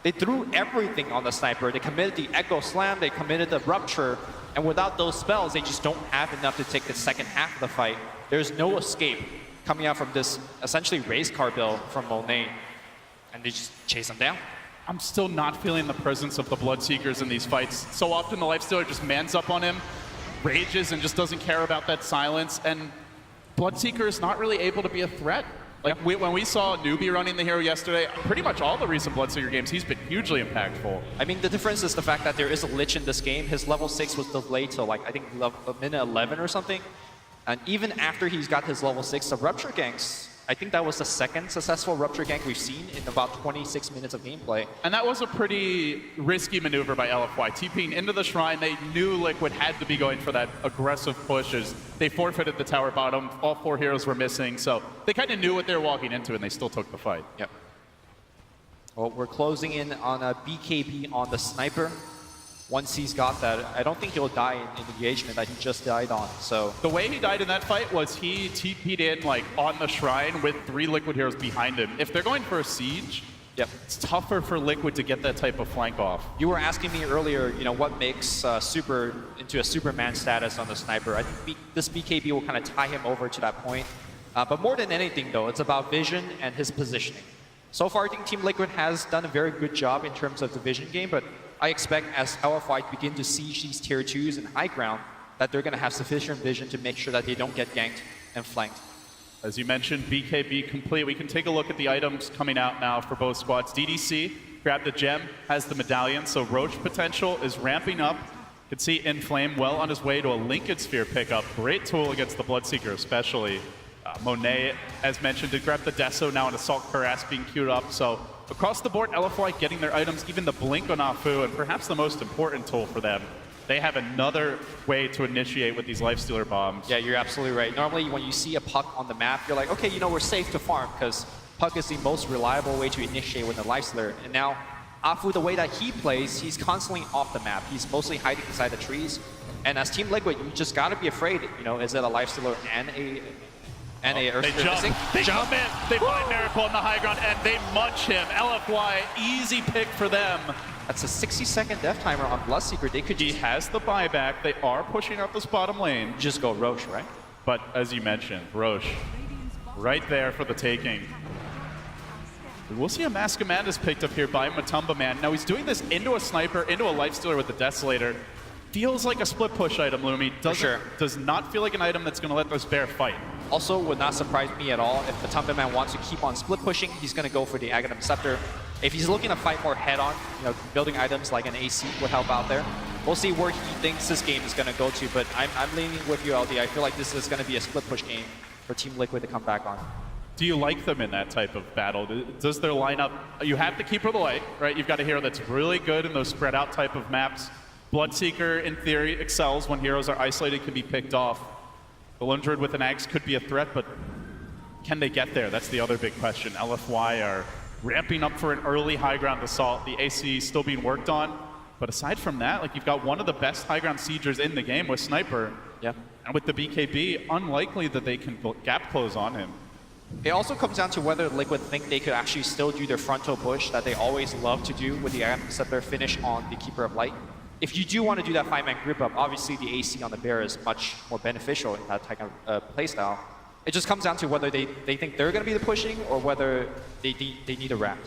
they threw everything on the Sniper. They committed the Echo Slam, they committed the Rupture, and without those spells, they just don't have enough to take the second half of the fight. There's no escape coming out from this essentially race car build from Monet, and they just chase him down. I'm still not feeling the presence of the Bloodseekers in these fights. So often the Lifestealer just mans up on him, rages, and just doesn't care about that silence, and Bloodseeker is not really able to be a threat. Like, when we saw Newbie running the hero yesterday, pretty much all the recent Bloodseeker games, he's been hugely impactful. I mean, the difference is the fact that there is a Lich in this game. His level 6 was delayed till, like, I think minute 11 or something. And even after he's got his level 6, the Rupture ganks, I think that was the second successful Rupture gank we've seen in about 26 minutes of gameplay. And that was a pretty risky maneuver by LFY. TPing into the Shrine, they knew Liquid had to be going for that aggressive push as they forfeited the tower bottom. All 4 heroes were missing, so they kind of knew what they were walking into, and they still took the fight. Yep. Well, we're closing in on a BKB on the Sniper. Once he's got that, I don't think he'll die in the engagement that he just died on, so. The way he died in that fight was he TP'd in, like, on the Shrine with 3 Liquid heroes behind him. If they're going for a siege, it's tougher for Liquid to get that type of flank off. You were asking me earlier, you know, what makes Super into a Superman status on the Sniper. I think this BKB will kind of tie him over to that point. But more than anything, though, it's about vision and his positioning. So far, I think Team Liquid has done a very good job in terms of the vision game, but I expect as LFY begin to siege these tier 2s and high ground, that they're going to have sufficient vision to make sure that they don't get ganked and flanked. As you mentioned, BKB complete. We can take a look at the items coming out now for both squads. DDC grabbed the gem, has the medallion, so Roach potential is ramping up. You can see In Flame well on his way to a Linked Sphere pickup. Great tool against the Bloodseeker especially. Monet, as mentioned, did grab the Deso, now an Assault Cuirass being queued up. So across the board, LFY getting their items, even the Blink on Afu, and perhaps the most important tool for them. They have another way to initiate with these Lifestealer bombs. Yeah, you're absolutely right. Normally, when you see a Puck on the map, you're like, okay, you know, we're safe to farm, because Puck is the most reliable way to initiate with the Lifestealer. And now, Afu, the way that he plays, he's constantly off the map. He's mostly hiding inside the trees. And as Team Liquid, you just gotta be afraid, you know, is it a Lifestealer and a They jump in, they find Miracle on the high ground, and they munch him. LFY, easy pick for them. That's a 60-second death timer on Bloodseeker. They could He has the buyback. They are pushing out this bottom lane. Just go Roche, right? But as you mentioned, Roche, right there for the taking. We'll see a Mask of Madness picked up here by Matumba Man. Now he's doing this into a Sniper, into a Lifestealer with the Desolator. Feels like a split push item, Lumi. Does not feel like an item that's going to let this Bear fight. Also, would not surprise me at all if Matumba Man wants to keep on split pushing. He's going to go for the Aghanim Scepter. If he's looking to fight more head-on, you know, building items like an AC would help out there. We'll see where he thinks this game is going to go to, but I'm leaning with you, LD. I feel like this is going to be a split push game for Team Liquid to come back on. Do you like them in that type of battle? Does their lineup, you have to keep her the light, right? You've got a hero that's really good in those spread out type of maps. Bloodseeker, in theory, excels when heroes are isolated, can be picked off. The Lone Druid with an axe could be a threat, but can they get there? That's the other big question. LFY are ramping up for an early high ground assault. The AC still being worked on. But aside from that, like, you've got one of the best high ground siegers in the game with Sniper. Yeah. And with the BKB, unlikely that they can gap close on him. It also comes down to whether Liquid think they could actually still do their frontal push that they always love to do with the Scepter finish on the Keeper of Light. If you do want to do that 5-man group up, obviously the AC on the Bear is much more beneficial in that type of playstyle. It just comes down to whether they think they're going to be the pushing or whether they need a rat.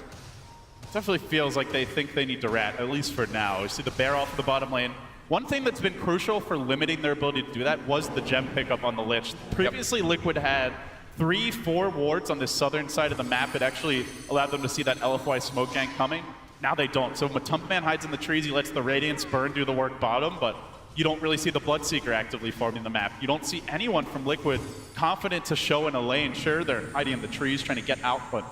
Definitely feels like they think they need to rat, at least for now. You see the Bear off the bottom lane. One thing that's been crucial for limiting their ability to do that was the gem pickup on the Lich. Previously, Liquid had 3-4 wards on the southern side of the map. It actually allowed them to see that LFY smoke gang coming. Now they don't. So Matumbaman hides in the trees. He lets the Radiance burn do the work bottom, but you don't really see the Bloodseeker actively farming the map. You don't see anyone from Liquid confident to show in a lane. Sure, they're hiding in the trees trying to get out, but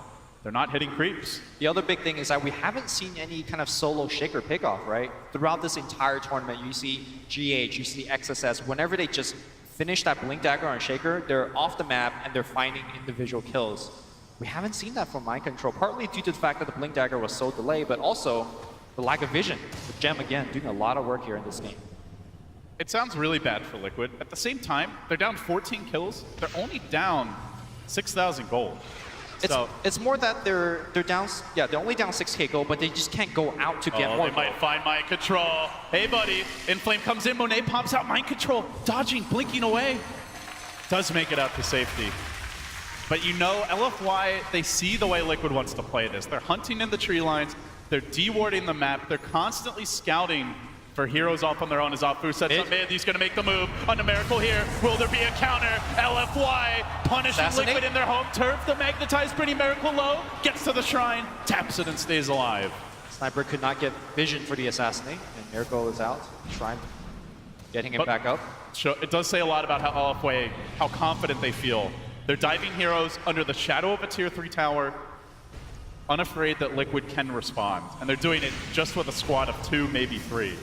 they're not hitting creeps. The other big thing is that we haven't seen any kind of solo Shaker pickoff, right? Throughout this entire tournament, you see GH, you see XSS, whenever they just finish that Blink Dagger on Shaker, they're off the map and they're finding individual kills. We haven't seen that from Mind Control, partly due to the fact that the Blink Dagger was so delayed, but also the lack of vision. The Gem, again, doing a lot of work here in this game. It sounds really bad for Liquid. At the same time, they're down 14 kills. They're only down 6,000 gold. It's more that they're down, yeah, they're only down 6k gold, but they just can't go out to get more They might find Mind Control. Hey, buddy. Inflame comes in. Monet pops out. Mind Control. Dodging, blinking away. Does make it out to safety. But you know, LFY, they see the way Liquid wants to play this. They're hunting in the tree lines. They're dewarding the map. They're constantly scouting for heroes off on their own as Afu sets up mid. He's going to make the move on the Miracle here. Will there be a counter? LFY punishing Liquid in their home turf. The Magnetized pretty Miracle low. Gets to the shrine, taps it and stays alive. Sniper could not get vision for the Assassinate, and Miracle is out. Shrine getting him back up. It does say a lot about how LFY, how confident they feel. They're diving heroes under the shadow of a tier 3 tower, unafraid that Liquid can respond. And they're doing it just with a squad of 2, maybe 3.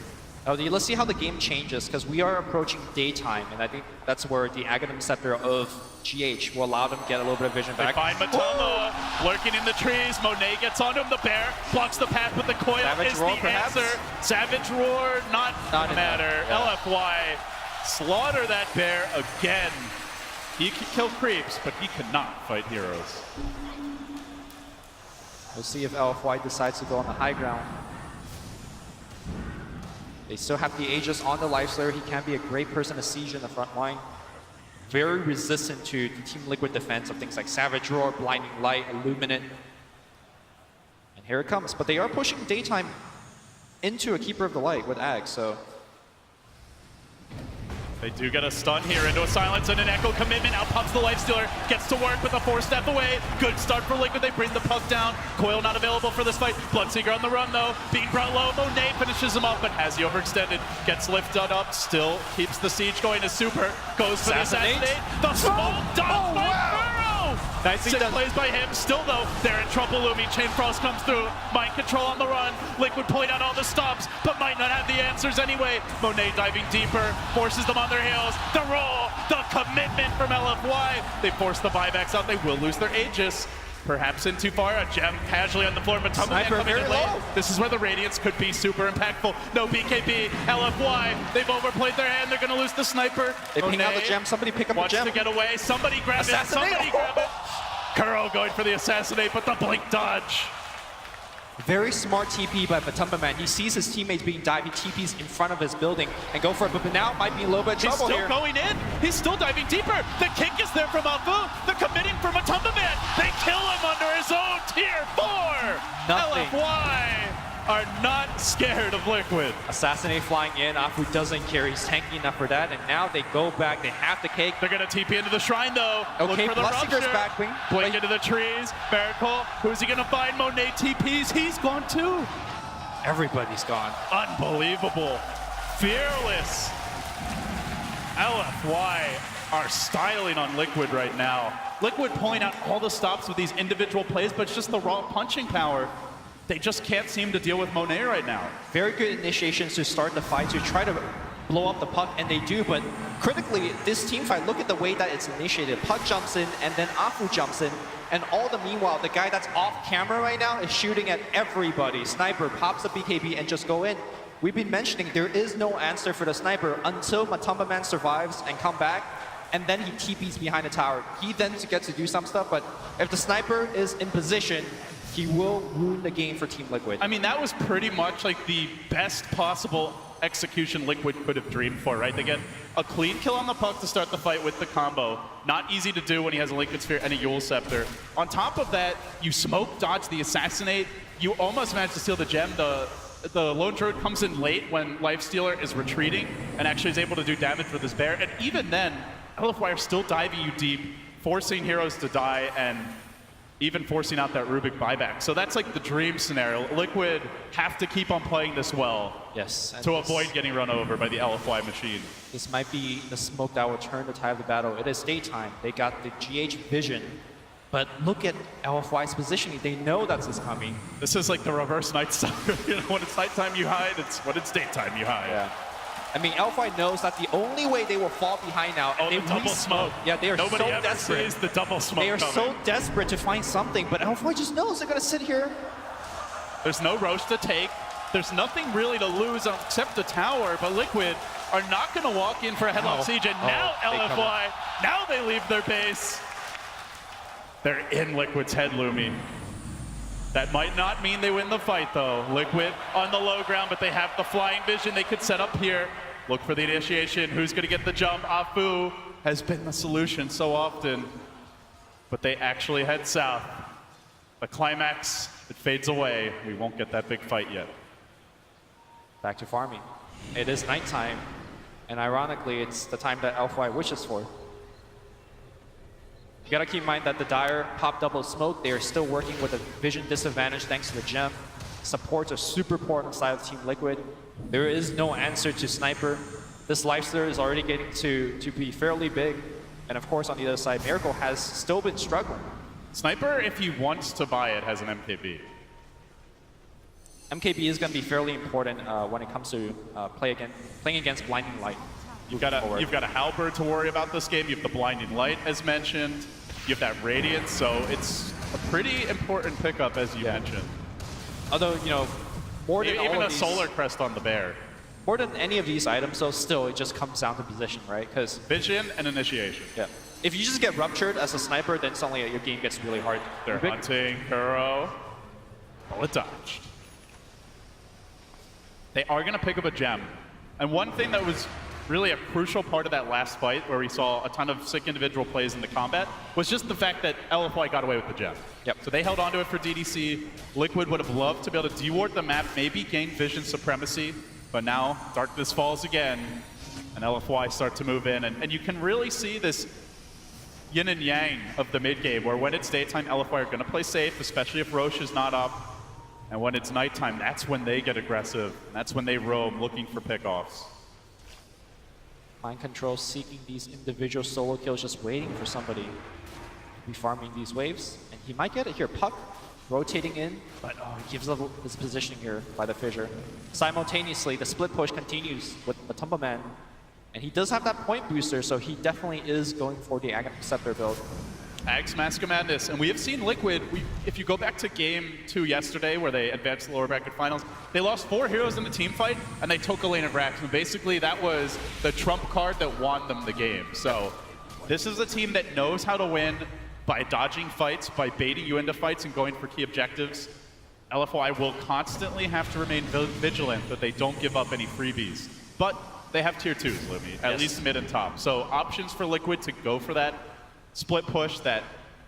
Oh, let's see how the game changes, because we are approaching daytime, and I think that's where the Aghanim Scepter of GH will allow them to get a little bit of vision back. They find Matoma lurking in the trees. Monet gets onto him. The Bear blocks the path, but the coil Savage is Roar, the perhaps? answer. Savage Roar, not matter. Yeah. LFY slaughter that Bear again. He can kill creeps, but he cannot fight heroes. We'll see if LFY decides to go on the high ground. They still have the Aegis on the Lifeslayer. He can be a great person to siege in the front line. Very resistant to the Team Liquid defense of things like Savage Roar, Blinding Light, Illuminate. And here it comes. But they are pushing daytime into a Keeper of the Light with Ag, so... They do get a stun here into a silence and an echo commitment. Out pops the Lifestealer, gets to work with a 4-step away. Good start for Liquid. They bring the puck down. Coil not available for this fight. Bloodseeker on the run though. Being brought low. Monet finishes him off, but has he overextended. Gets lifted up. Still keeps the siege going as Super goes for the assassinate. The small dodge by Burrow. Nicely Sick done. plays by him. Still though, they're in trouble looming. Chain Frost comes through. Mind Control on the run. Liquid pulling out all the stops, but might not have the answers anyway. Monet diving deeper, forces them on their heels. The roll, the commitment from LFY. They force the buybacks out. They will lose their Aegis. Perhaps in too far. A gem casually on the floor. Matumbaman Sniper coming in very late. low. This is where the Radiance could be super impactful. No BKB. LFY, they've overplayed their hand. They're going to lose the sniper. They ping out the gem. Somebody pick up the wants gem. to get away. Somebody grab it. Somebody grab it. Kuro going for the assassinate, but the blink dodge. Very smart TP by Matumbaman. He sees his teammates being dived. He TPs in front of his building and go for it, but now might be a little bit of trouble He's still here. going in. He's still diving deeper. The kick is there from Afu. They're committing for Matumbaman. They kill him under his own tier 4. Nothing. LFY are not scared of Liquid. Assassinate flying in. Afu doesn't care. He's tanky enough for that. And now they go back. They have the cake. They're going to TP into the shrine, though. Okay, Look for the Bloodseeker's rupture. back wing. Blink into the trees. Miracle. Who's he going to find? Monet TPs. He's gone, too. Everybody's gone. Unbelievable. Fearless. LFY are styling on Liquid right now. Liquid pulling out all the stops with these individual plays, but it's just the raw punching power. They just can't seem to deal with Monet right now. Very good initiations to start the fight, to try to blow up the puck, and they do, but critically, this team fight, look at the way that it's initiated. Puck jumps in, and then Afu jumps in, and all the meanwhile, the guy that's off camera right now is shooting at everybody. Sniper pops the BKB and just go in. We've been mentioning there is no answer for the Sniper until Matumbaman survives and come back. and then he TPs behind the tower. He then gets to do some stuff, but if the sniper is in position, he will ruin the game for Team Liquid. I mean, that was pretty much like the best possible execution Liquid could have dreamed for, right? They get a clean kill on the puck to start the fight with the combo. Not easy to do when he has a Liquid Sphere and a Yule Scepter. On top of that, you smoke dodge the Assassinate. You almost manage to steal the gem. The Lone Druid comes in late when Lifestealer is retreating and actually is able to do damage with his bear. And even then, LFY are still diving you deep, forcing heroes to die, and even forcing out that Rubik buyback. So that's like the dream scenario. Liquid have to keep on playing this well. Yes. To avoid getting run over by the LFY machine. This might be the smoke that will turn the tide of the battle. It is daytime. They got the GH vision. But look at LFY's positioning. They know that's coming. This is like the reverse Night Stalker. You know, when it's nighttime you hide, it's when it's daytime you hide. Yeah. I mean, LFY knows that the only way they will fall behind now, oh, they the double smoke. Yeah, they are Nobody so ever desperate. sees the double smoke They are coming. so desperate to find something, but LFY just knows they're gonna sit here. There's no Roche to take. There's nothing really to lose except the tower, but Liquid are not gonna walk in for a headlock siege, and now LFY, now they leave their base. They're in Liquid's head, Lumi. That might not mean they win the fight, though. Liquid on the low ground, but they have the flying vision they could set up here. Look for the initiation. Who's going to get the jump? Afu has been the solution so often, but they actually head south. The climax, it fades away. We won't get that big fight yet. Back to farming. It is nighttime, and ironically, it's the time that LFY wishes for. You gotta keep in mind that the Dire pop double smoke, they are still working with a vision disadvantage thanks to the gem. Supports are super poor on the side of Team Liquid. There is no answer to Sniper. This Lifestealer is already getting to be fairly big. And of course, on the other side, Miracle has still been struggling. Sniper, if he wants to buy it, has an MKB. MKB is going to be fairly important when it comes to playing against Blinding Light. You've got a Halberd to worry about this game. You have the Blinding Light, as mentioned. You have that Radiance, so it's a pretty important pickup, as you mentioned. Although, you know, more than even all a of these, Solar Crest on the Bear. More than any of these items, though, still, it just comes down to position, right? Because Vision and Initiation. Yeah. If you just get ruptured as a sniper, then suddenly your game gets really hard. They're hunting Kuro. Bullet dodged. They are going to pick up a gem. And one thing that was really a crucial part of that last fight, where we saw a ton of sick individual plays in the combat, was just the fact that LFY got away with the gem. Yep. So they held onto it for DDC. Liquid would have loved to be able to deward the map, maybe gain vision supremacy, but now darkness falls again, and LFY start to move in, and you can really see this yin and yang of the mid game, where when it's daytime, LFY are going to play safe, especially if Roche is not up, and when it's nighttime, that's when they get aggressive, and that's when they roam looking for pickoffs. Mind Control seeking these individual solo kills, just waiting for somebody to be farming these waves. And he might get it here. Puck rotating in, but he gives up his positioning here by the fissure. Simultaneously, the split push continues with Matumba Man. And he does have that point booster, so he definitely is going for the Aghanim Scepter build. Ags Mask of Madness, and we have seen Liquid, if you go back to game 2 yesterday where they advanced the lower bracket finals, they lost 4 heroes in the team fight and they took a lane of Rax, and basically that was the trump card that won them the game. So this is a team that knows how to win by dodging fights, by baiting you into fights and going for key objectives. LFY will constantly have to remain vigilant that they don't give up any freebies, but they have tier 2s, Lumi, at least mid and top. So options for Liquid to go for that split push, that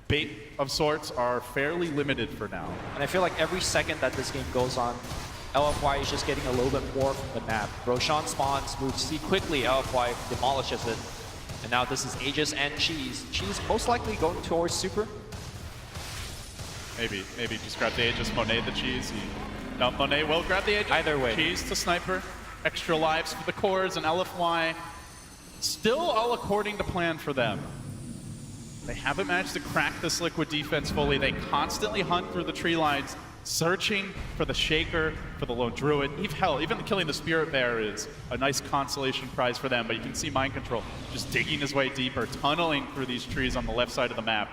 bait of sorts, are fairly limited for now. And I feel like every second that this game goes on, LFY is just getting a little bit more from the map. Roshan spawns, moves C quickly, LFY demolishes it. And now this is Aegis and Cheese. Cheese most likely going towards Super. Maybe just grab the Aegis, Monet the Cheese. No, Monet will grab the Aegis. Either way. Cheese to Sniper. Extra lives for the cores, and LFY still all according to plan for them. They haven't managed to crack this Liquid defense fully. They constantly hunt through the tree lines, searching for the Shaker, for the Lone Druid. Even killing the Spirit Bear is a nice consolation prize for them, but you can see Mind Control just digging his way deeper, tunneling through these trees on the left side of the map.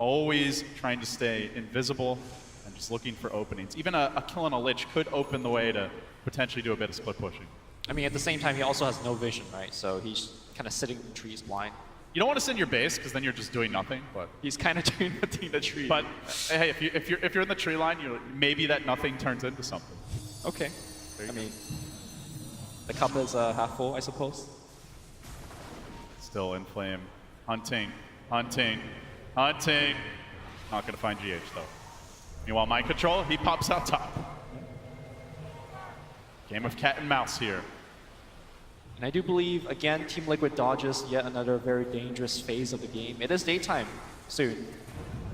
Always trying to stay invisible and just looking for openings. Even a kill on a Lich could open the way to potentially do a bit of split pushing. I mean, at the same time, he also has no vision, right? So he's kind of sitting in the trees blind. You don't want to send your base because then you're just doing nothing. But he's kind of doing nothing in the tree. But hey, if you're in the tree line, maybe that nothing turns into something. Okay. I mean, the cup is half full, I suppose. Still in flame, hunting, hunting, hunting. Not gonna find GH though. Meanwhile, mind control, he pops out top. Game of cat and mouse here. And I do believe, again, Team Liquid dodges yet another very dangerous phase of the game. It is daytime soon,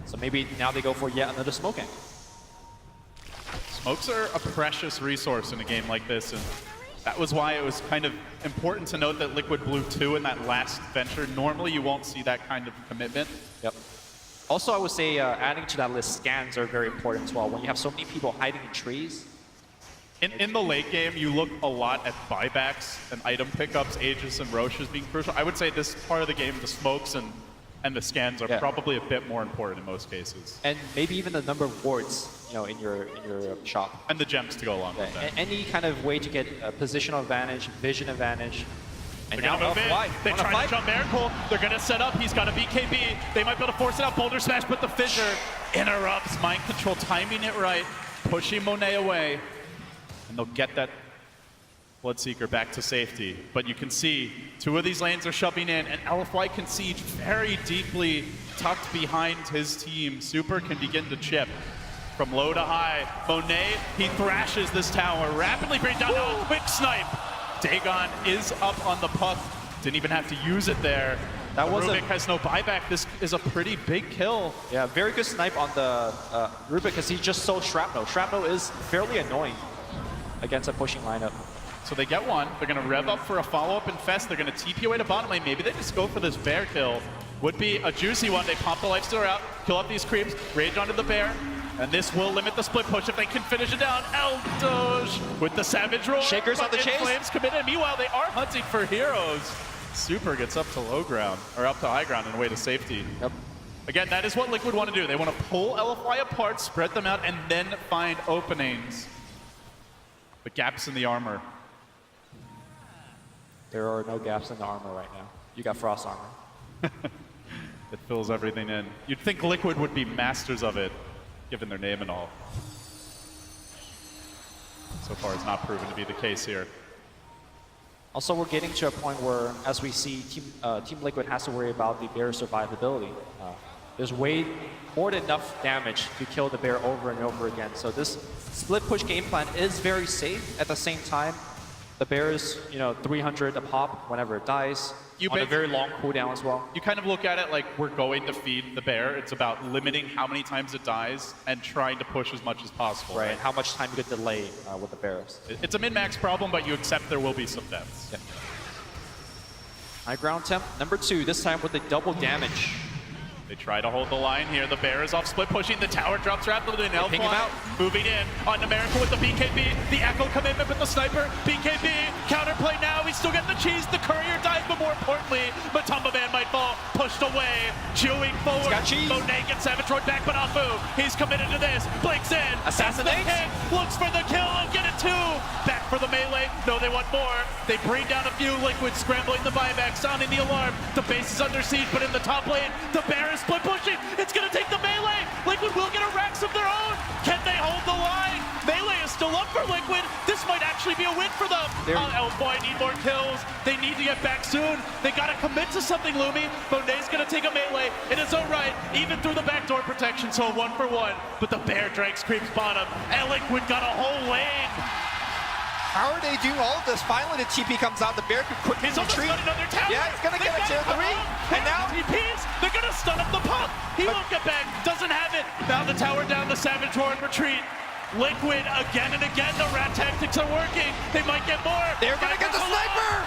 so maybe now they go for yet another smoking. Smokes are a precious resource in a game like this, and that was why it was kind of important to note that Liquid blew 2 in that last venture. Normally, you won't see that kind of commitment. Yep. Also, I would say adding to that list, scans are very important as well. When you have so many people hiding in trees. In the late game, you look a lot at buybacks and item pickups, Aegis and Roche as being crucial. I would say this part of the game, the smokes and the scans are probably a bit more important in most cases. And maybe even the number of wards, you know, in your shop. And the gems to go along with that. Any kind of way to get a positional advantage, vision advantage. And They're now gonna move in. They try to jump Miracle. They're gonna set up. He's got a BKB. They might be able to force it out. Boulder Smash, but the Fissure interrupts. Mind control, timing it right, pushing Monet away. And they'll get that Bloodseeker back to safety. But you can see 2 of these lanes are shoving in, and LFY can siege very deeply tucked behind his team. Super can begin to chip from low to high. Monet, he thrashes this tower, rapidly brings down a quick snipe. Dagon is up on the puck. Didn't even have to use it there. That was Rubik has no buyback. This is a pretty big kill. Yeah, very good snipe on the Rubik because he's just so Shrapnel. Shrapnel is fairly annoying against a pushing lineup. So they get one. They're going to rev up for a follow-up Infest. They're going to TP away to bottom lane. Maybe they just go for this bear kill. Would be a juicy one. They pump the lifestealer out, kill up these creeps, rage onto the bear. And this will limit the split push if they can finish it down. Eldoge with the Savage Roar. Shakers on the chase. Flames committed. Meanwhile, they are hunting for heroes. Super gets up to low ground, or up to high ground and away to safety. Yep. Again, that is what Liquid want to do. They want to pull LFY apart, spread them out, and then find openings. The gaps in the armor. There are no gaps in the armor right now. You got Frost armor. It fills everything in. You'd think Liquid would be masters of it, given their name and all. So far, it's not proven to be the case here. Also, we're getting to a point where, as we see, Team Liquid has to worry about the bear's survivability. There's way more than enough damage to kill the bear over and over again. So this split push game plan is very safe. At the same time, the bear is, 300 a pop whenever it dies. On a very long cooldown as well. You kind of look at it like we're going to feed the bear. It's about limiting how many times it dies and trying to push as much as possible. Right, and how much time you could delay with the bears. It's a min-max problem, but you accept there will be some deaths. Yeah. High ground temp, number 2, this time with the double damage. They try to hold the line here. The bear is off split pushing. The tower drops rapidly. Ping him out. Moving in on America with the BKB. The Echo commitment with the sniper. BKB. Counterplay now. He's still getting the cheese. The courier dies, but more importantly, Matumba Man might fall. Pushed away. Chewing forward. He's got cheese. Monet gets Savage Roar back, but Afu. He's committed to this. Blinks in. Assassinate. Looks for the kill. Oh, get it too. Back for the melee. No, they want more. They bring down a few. Liquid scrambling the buyback. Sounding the alarm. The base is under siege, but in the top lane, the bear is split pushing. It's going to take the melee. Liquid will get a Rex of their own. Can they hold the line? Melee is still up for Liquid. This might actually be a win for them. Elboy need more kills. They need to get back soon. They got to commit to something, Lumi. Monet's going to take a melee in his own right, even through the backdoor protection. So 1-for-1. But the bear drakes creeps bottom, and Liquid got a whole lane. How are they doing all of this? Finally, the TP comes out. The bear could quickly retreat. He's almost got another tower. Yeah, he's going to get a tier 3. And now TPs, they're going to stun up the pump. He won't get back. Doesn't have it. Now the tower down. The Savage Roar and retreat. Liquid again and again. The rat tactics are working. They might get more. They're going to get the sniper.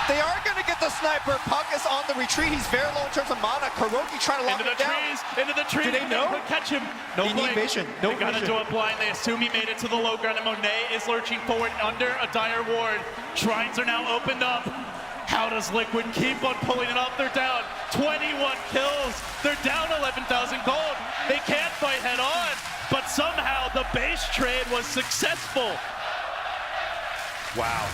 They are going to get the sniper. Puck is on the retreat. He's very low in terms of mana. Kuroki trying to lock him down. Into the trees. Do they know? Catch him. No they need vision. No they gotta vision. do it blind. They assume he made it to the low ground, and Monet is lurching forward under a dire ward. Shrines are now opened up. How does Liquid keep on pulling it off? They're down 21 kills. They're down 11,000 gold. They can't fight head on, but somehow the base trade was successful. Wow.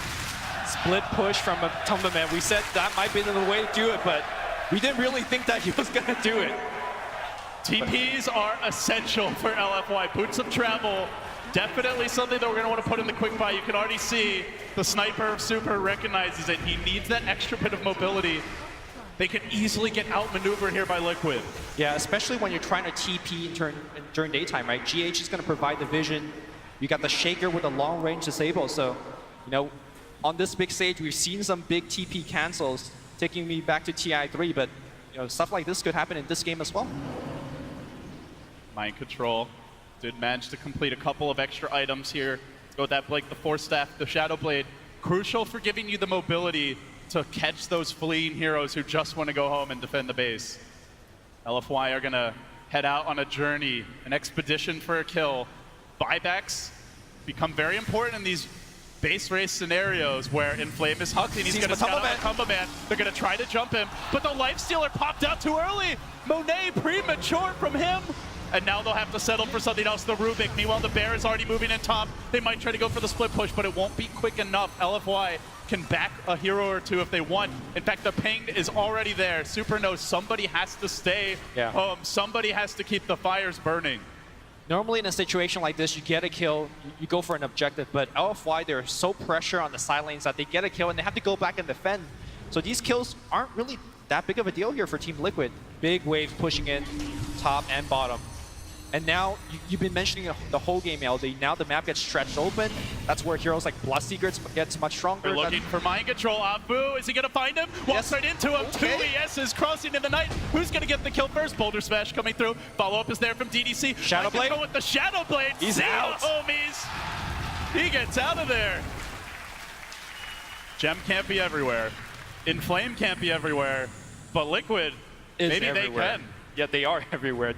Split push from a Matumba Man. We said that might be the way to do it, but We didn't really think that he was going to do it. TPs are essential for LFY. Boots of travel, definitely something that we're going to want to put in the quick buy. You can already see the sniper of Super recognizes it. He needs that extra bit of mobility. They can easily get outmaneuvered here by Liquid. Yeah, especially when you're trying to TP during daytime, right? GH is going to provide the vision. You got the Shaker with a long-range disable. So, you know, on this big stage, we've seen some big TP cancels, taking me back to TI3, but you know, stuff like this could happen in this game as well. Mind Control did manage to complete a couple of extra items here. Let's go with that Blake, the Force Staff, the Shadow Blade. Crucial for giving you the mobility to catch those fleeing heroes who just want to go home and defend the base. LFY are going to head out on a journey, an expedition for a kill. Buybacks become very important in these base race scenarios where Inflame is hooked and he's going to scout out Combo Man. They're going to try to jump him, but the Lifestealer popped out too early. Monet premature from him. And now they'll have to settle for something else, the Rubik. Meanwhile, the Bear is already moving in top. They might try to go for the split push, but it won't be quick enough. LFY can back a hero or two if they want. In fact, the ping is already there. Super knows somebody has to stay home. Somebody has to keep the fires burning. Normally in a situation like this, you get a kill, you go for an objective, but LFY, they're so pressure on the side lanes that they get a kill and they have to go back and defend. So these kills aren't really that big of a deal here for Team Liquid. Big waves pushing in top and bottom. And now, you've been mentioning the whole game, LD. Now the map gets stretched open. That's where heroes like Bloodseeker gets much stronger. They're looking for Mind Control. Abu, is he going to find him? Walks right into him. Two ESs crossing in the night. Who's going to get the kill first? Boulder Smash coming through. Follow-up is there from DDC. Shadow Blade. With the Shadow Blade. He's out. Homies. He gets out of there. Gem can't be everywhere. Inflame can't be everywhere. But Liquid, maybe everywhere. They can. Yeah, they are everywhere.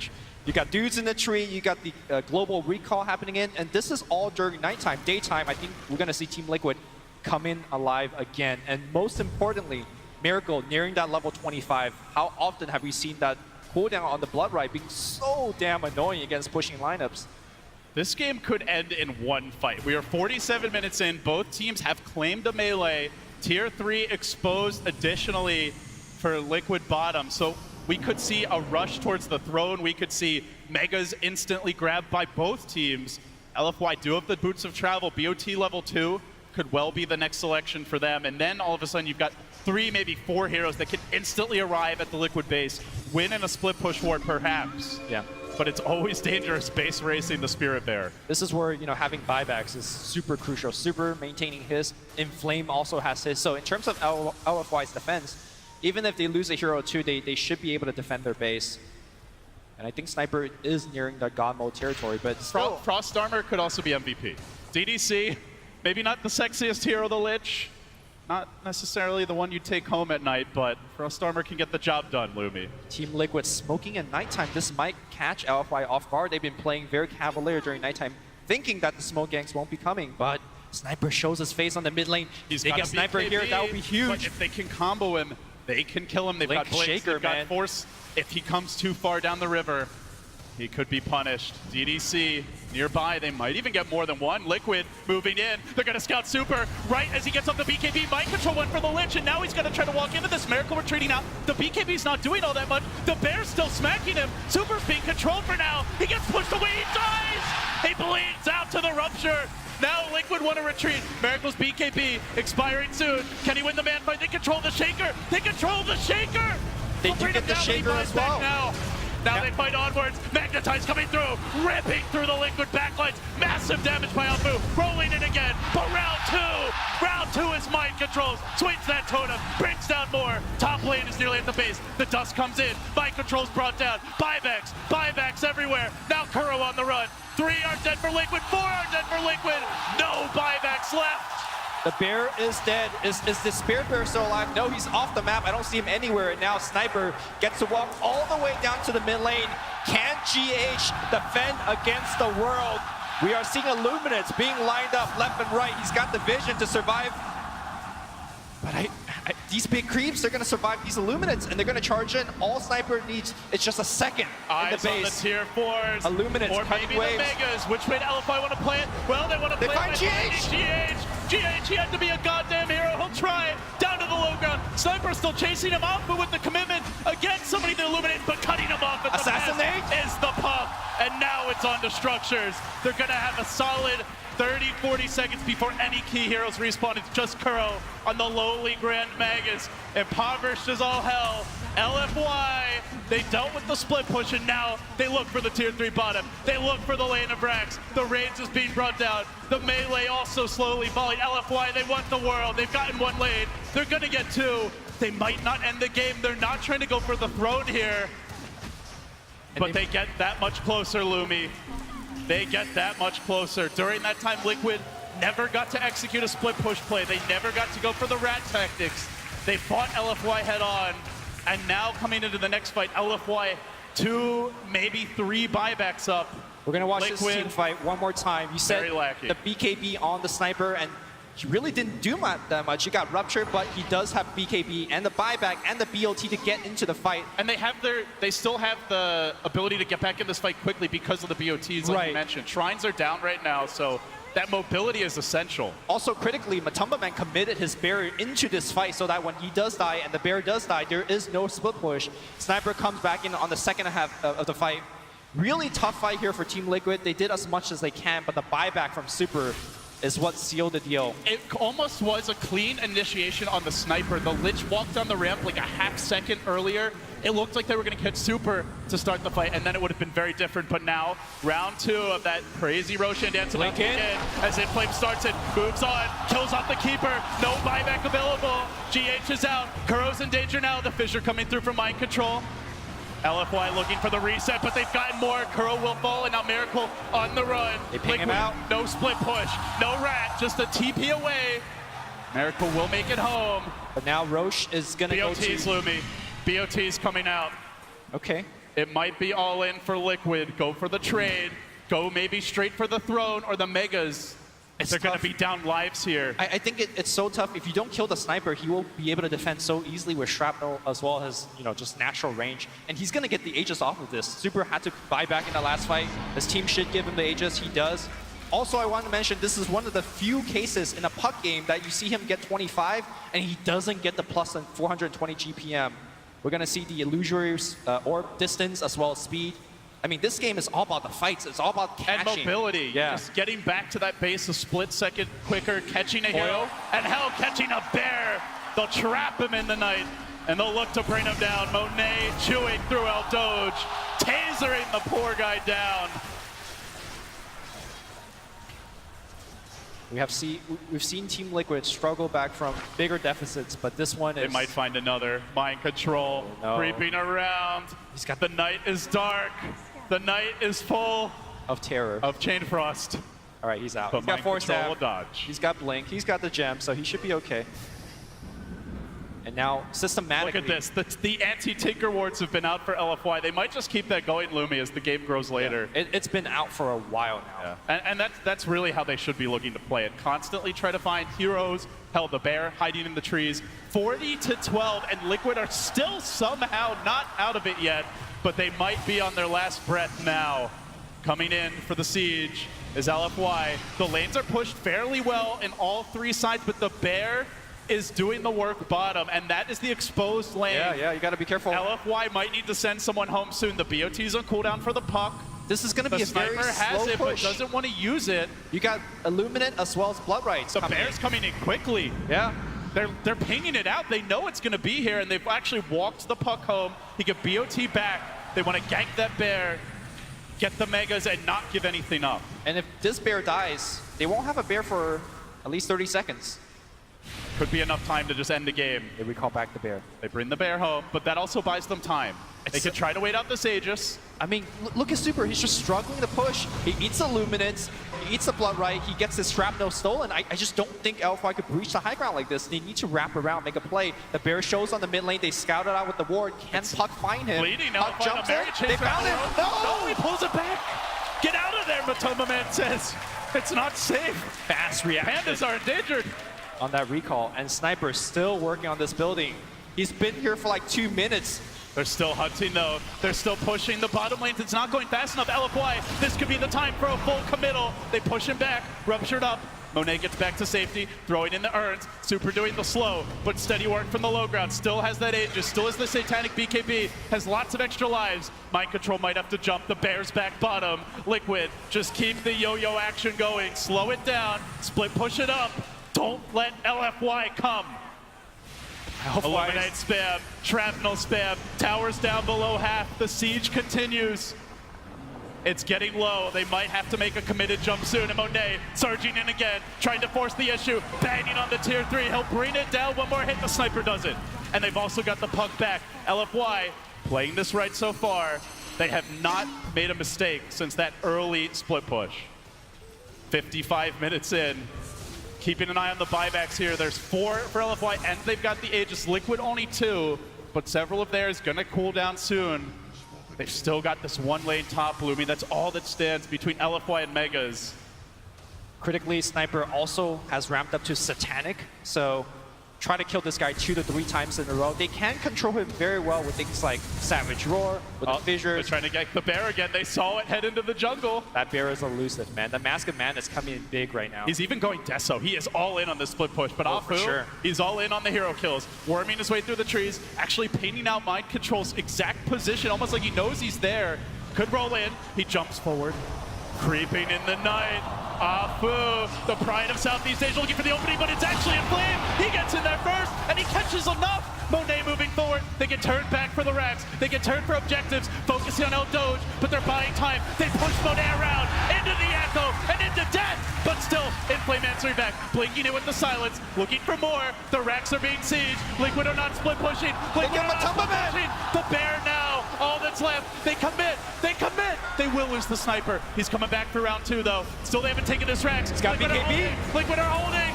You got dudes in the tree, you got the global recall happening in, and this is all during nighttime. Daytime, I think we're going to see Team Liquid come in alive again. And most importantly, Miracle nearing that level 25. How often have we seen that cooldown on the Blood Rite being so damn annoying against pushing lineups? This game could end in one fight. We are 47 minutes in. Both teams have claimed a melee. Tier 3 exposed additionally for Liquid bottom. So we could see a rush towards the throne. We could see Megas instantly grabbed by both teams. LFY do have the Boots of Travel. BOT level 2 could well be the next selection for them. And then all of a sudden you've got 3, maybe 4 heroes that can instantly arrive at the Liquid base, win in a split push ward perhaps. Yeah. But it's always dangerous base racing the Spirit Bear. This is where, you know, having buybacks is super crucial. Super maintaining his. Inflame also has his. So in terms of LFY's defense, even if they lose a hero or two, they should be able to defend their base. And I think Sniper is nearing the God mode territory, but still. Frost Armor could also be MVP. DDC, maybe not the sexiest hero, the Lich. Not necessarily the one you take home at night, but Frost Armor can get the job done, Lumi. Team Liquid smoking at nighttime. This might catch LFY off guard. They've been playing very cavalier during nighttime, thinking that the smoke ganks won't be coming, but Sniper shows his face on the mid lane. They get Sniper BKB, here, that would be huge. But if they can combo him, they can kill him. They've Blink got Blitz, Shaker, they've got man. Force. If he comes too far down the river, he could be punished. DDC nearby, they might even get more than one. Liquid moving in. They're going to scout Super right as he gets up the BKB. Mind Control one for the Lich, and now he's going to try to walk into this. Miracle retreating out. The BKB's not doing all that much. The Bear's still smacking him. Super's being controlled for now. He gets pushed away. He dies. He bleeds out to the Rupture. Now Liquid want to retreat. Miracle's BKB expiring soon. Can he win the man fight? They control the Shaker. They control the Shaker. They do get the Shaker as well. Now they fight onwards. Magnetize coming through, ripping through the Liquid backlines. Massive damage by Alfu, rolling in again. But round two is Mind Controls. Swings that totem, brings down more. Top lane is nearly at the base. The dust comes in. Mind Controls brought down. Buybacks everywhere. Now Kuro on the run. 3 are dead for Liquid, 4 are dead for Liquid. No buybacks left. The Bear is dead. Is the Spirit Bear still alive? No, he's off the map. I don't see him anywhere. And now Sniper gets to walk all the way down to the mid lane. Can GH defend against the world? We are seeing Illuminates being lined up left and right. He's got the vision to survive. But these big creeps, they're going to survive these Illuminates, and they're going to charge in. All Sniper needs is just a second in the base. On the tier 4s. Illuminates, or maybe waves. The Megas. Which way do LFY want to play it? Well, they want to play find it. GH, he had to be a goddamn hero. He'll try. Down to the low ground. Sniper's still chasing him off, but with the commitment, Again, somebody to illuminate, but cutting him off at the Assassinate pass is the pump. And now it's on to Structures. They're going to have a solid 30, 40 seconds before any key heroes respawn. It's just Kuro on the lowly Grand Magus. Impoverished as all hell. LFY, they dealt with the split push, and now they look for the tier 3 bottom. They look for the lane of Rax. The Rage is being brought down. The melee also slowly falling. LFY, they want the world. They've gotten one lane. They're going to get two. They might not end the game. They're not trying to go for the throne here. But they get that much closer, Lumi. They get that much closer. During that time, Liquid never got to execute a split push play. They never got to go for the rat tactics. They fought LFY head on. And now coming into the next fight, LFY 2, maybe 3 buybacks up. We're going to watch Liquid, this team fight one more time. You said the BKB on the sniper, and he really didn't do that much. He got ruptured, but he does have BKB and the buyback and the BOT to get into the fight. And they still have the ability to get back in this fight quickly because of the BOTs, like you mentioned. Shrines are down right now, so that mobility is essential. Also, critically, Matumba Man committed his barrier into this fight so that when he does die and the bear does die, there is no split push. Sniper comes back in on the second half of the fight. Really tough fight here for Team Liquid. They did as much as they can, but the buyback from Super is what sealed the deal. It almost was a clean initiation on the sniper. The Lich walked down the ramp like a half second earlier. It looked like they were going to catch Super to start the fight, and then it would have been very different. But now, round 2 of that crazy Roshan dance about to begin. As Inflame starts it, moves on, kills off the Keeper, no buyback available. GH is out, Kuro's in danger now. The Fissure coming through from Mind Control. LFY looking for the reset, but they've gotten more. Kuro will fall, and now Miracle on the run. They ping him out. No split push, no rat, just a TP away. Miracle will make it home. But now Roche is going to go to... BOT's Lumi. BOT's coming out. Okay. It might be all in for Liquid. Go for the trade. Go maybe straight for the throne or the Megas. They're going to be down lives here. I think it's so tough. If you don't kill the sniper, he will be able to defend so easily with shrapnel as well as, you know, just natural range. And he's going to get the Aegis off of this. Super had to buy back in the last fight. His team should give him the Aegis. He does. Also, I want to mention this is one of the few cases in a puck game that you see him get 25 and he doesn't get the plus 420 GPM. We're going to see the illusory orb distance as well as speed. I mean, this game is all about the fights. It's all about catching. And mobility. Yeah. Just getting back to that base a split second quicker, catching a hero, and hell, catching a bear. They'll trap him in the night, and they'll look to bring him down. Monet chewing through El Doge, tasering the poor guy down. We've seen Team Liquid struggle back from bigger deficits, but this one is... They might find another. Mind Control, creeping around. He's got the night is dark. The night is full of terror. Of Chain Frost. All right, he's out. But He's got Force Control will Stab. dodge. He's got Blink. He's got the gem, so he should be okay. And now, systematically... Look at this. The anti-Tinker wards have been out for LFY. They might just keep that going, Lumi, as the game grows later. Yeah. It's been out for a while now. Yeah. And that's really how they should be looking to play it. Constantly try to find heroes. Hell, the bear hiding in the trees. 40-12, and Liquid are still somehow not out of it yet, but they might be on their last breath now. Coming in for the siege is LFY. The lanes are pushed fairly well in all 3 sides, but the bear is doing the work bottom, and that is the exposed lane. Yeah, you gotta be careful. LFY might need to send someone home soon. The BOT's on cooldown for the puck. This is gonna be a very sniper has slow it, push. but doesn't want to use it. You got Illuminate as well as Blood Rights. The bear's coming in quickly. Yeah. They're pinging it out. They know it's gonna be here, and they've actually walked the puck home. He get BOT back. They want to gank that bear, get the Megas, and not give anything up. And if this bear dies, they won't have a bear for at least 30 seconds. Could be enough time to just end the game. They recall back the bear. They bring the bear home, but that also buys them time. They could try to wait out this Aegis. I mean, look at Super. He's just struggling to push. He eats the Luminance. He eats the Blood Right. He gets his Shrapnel stolen. I just don't think LFY could breach the high ground like this. They need to wrap around, make a play. The bear shows on the mid lane. They scout it out with the ward. Can Puck find him? Bleeding Puck now. jumps in. They found him. No, he pulls it back. Get out of there, Matumba Man says. It's not safe. Fast reaction. Pandas are endangered. On that recall, and Sniper still working on this building. He's been here for like 2 minutes. They're still hunting though. They're still pushing the bottom lanes. It's not going fast enough. LFY, this could be the time for a full committal. They push him back, ruptured up. Monet gets back to safety, throwing in the urns. Super doing the slow, but steady work from the low ground. Still has that Aegis, still has the Satanic BKB, has lots of extra lives. Mind Control might have to jump, the Bears back bottom. Liquid, just keep the yo-yo action going. Slow it down, split push it up. Don't let LFY come. Illuminate spam, shrapnel spam, towers down below half, the siege continues. It's getting low, they might have to make a committed jump soon, and Monet surging in again, trying to force the issue, banging on the tier 3, he'll bring it down, one more hit, the sniper does it. And they've also got the puck back. LFY playing this right so far. They have not made a mistake since that early split push. 55 minutes in. Keeping an eye on the buybacks here. There's 4 for LFY, and they've got the Aegis. Liquid only 2, but several of theirs gonna cool down soon. They've still got this one lane top blooming. That's all that stands between LFY and Megas. Critically, Sniper also has ramped up to Satanic, so try to kill this guy 2 to 3 times in a row. They can control him very well with things like Savage Roar, with the fissures. They're trying to get the bear again. They saw it head into the jungle. That bear is elusive, man. The Mask of Man is coming in big right now. He's even going Deso. He is all in on this split push, but for sure. He's all in on the hero kills. Worming his way through the trees, actually painting out Mind Control's exact position, almost like he knows he's there. Could roll in. He jumps forward. Creeping in the night. Afu, the pride of Southeast Asia, looking for the opening, but it's actually a flame. He gets in there first, and he catches enough. Monet moving forward. They get turned back for the racks. They get turned for objectives, focusing on El Doge, but they're buying time. They push Monet around, into the Echo, and into death, but still, Inflame answering back, blinking it with the silence, looking for more. The racks are being sieged. Liquid are not split pushing. Liquid are not split pushing. The bear now, all that's left. They commit. They commit. They will lose the sniper. He's coming back for round 2, though. Still, they haven't taken his racks. He's got BKB. Liquid are holding.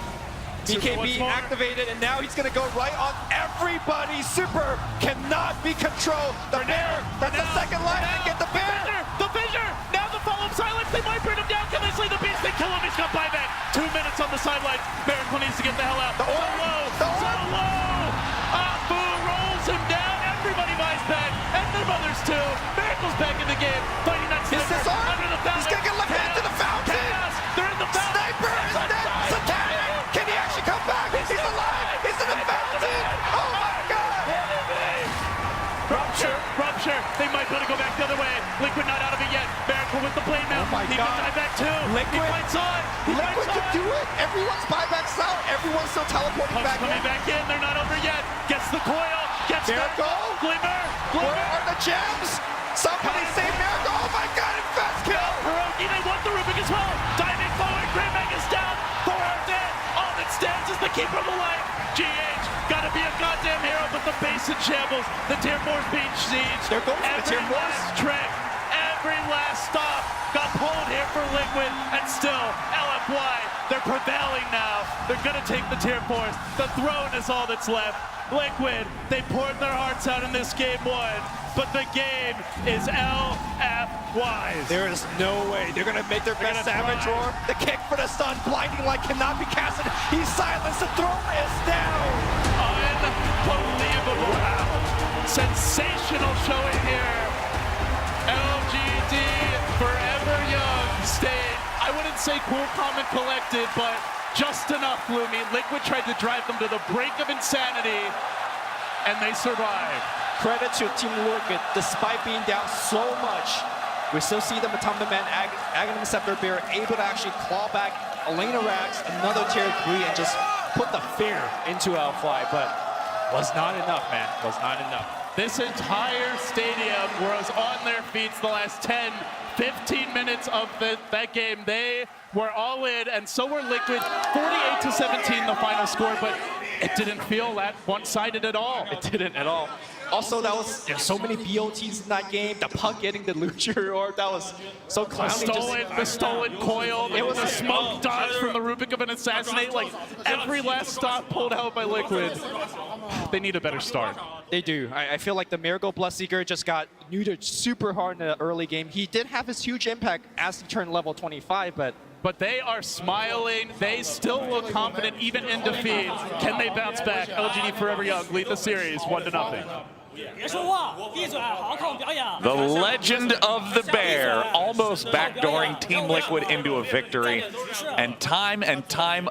BKB activated, and now he's gonna go right on everybody. Super cannot be controlled. The bear, that's the second line, and get the bear. The fissure, now the follow-up silence. They might bring him down. Can they slay the beast? They kill him. He's got buyback. 2 minutes on the sideline. Miracle needs to get the hell out. So low. Afu rolls him down. Everybody buys back, and their mothers too. Miracle's back in the game, fighting that sniper under the fountain. He's gonna get left into the fountain. Chaos. They're in the fountain. Sniper is dead. Satanic. Can he actually come back? He's alive. He's in the fountain. Oh my God. Rupture. They might want to go back the other way. Liquid not out of it yet. Miracle with the blade now. Oh my he God. can die back too. He fights on. Liquid can do it. Everyone's buyback's out. Everyone's still teleporting Puck's back coming in. back in. They're not over yet. Gets the coil. Gets Miracle. Glimmer. Where are the gems? Somebody save Miracle. Oh my God, fast kill. Hiroki, they want the Rubik as well. Diving forward. Great Meg is down. 4 are dead. All that stands is the keeper of the light. GH, gotta be a goddamn hero, but the base in shambles. The tier 4's being sieged. They're going for the tier 4s. Trick. Every last stop got pulled here for Liquid, and still, LFY, they're prevailing now. They're gonna take the tier 4s. The throne is all that's left. Liquid, they poured their hearts out in this game 1, but the game is LFY's. There is no way. They're gonna make their best Savage Roar. The kick for the stun, blinding light cannot be casted. He's silenced. The throne is down. Unbelievable. Sensational showing here. LGD, forever young, stayed, I wouldn't say cool, calm, and collected, but just enough, Lumi. Liquid tried to drive them to the brink of insanity, and they survived. Credit to Team Liquid, despite being down so much, we still see the Matumba Man, Aghanim Scepter Bear able to actually claw back Elena Rax, another tier 3, and just put the fear into LFY, but was not enough, man. Was not enough. This entire stadium was on their feet the last 10, 15 minutes of that game. They were all in, and so were Liquid. 48-17 the final score, but it didn't feel that one-sided at all. It didn't at all. Also, that was so many BOTs in that game. The puck getting the Lucher Orb, that was so clowny. The stolen coil, it was a smoke dodge from the Rubik of an Assassinate. Like, every last stop pulled out by Liquid. They need a better start. They do. I feel like the Miracle Bloodseeker just got neutered super hard in the early game. He did have his huge impact as he turned level 25, but they are smiling. They still look confident even in defeat. Can they bounce back? LGD Forever Young lead the series 1-0. The legend of the bear almost backdooring Team Liquid into a victory. And time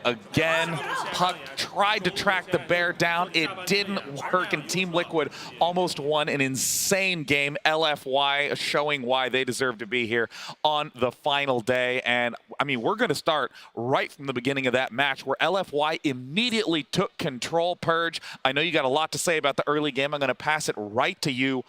again, Puck tried to track the bear down. It didn't work, and Team Liquid almost won an insane game. LFY showing why they deserve to be here on the final day. And I mean, we're going to start right from the beginning of that match where LFY immediately took control. Purge, I know you got a lot to say about the early game. I'm going to pass it right to you.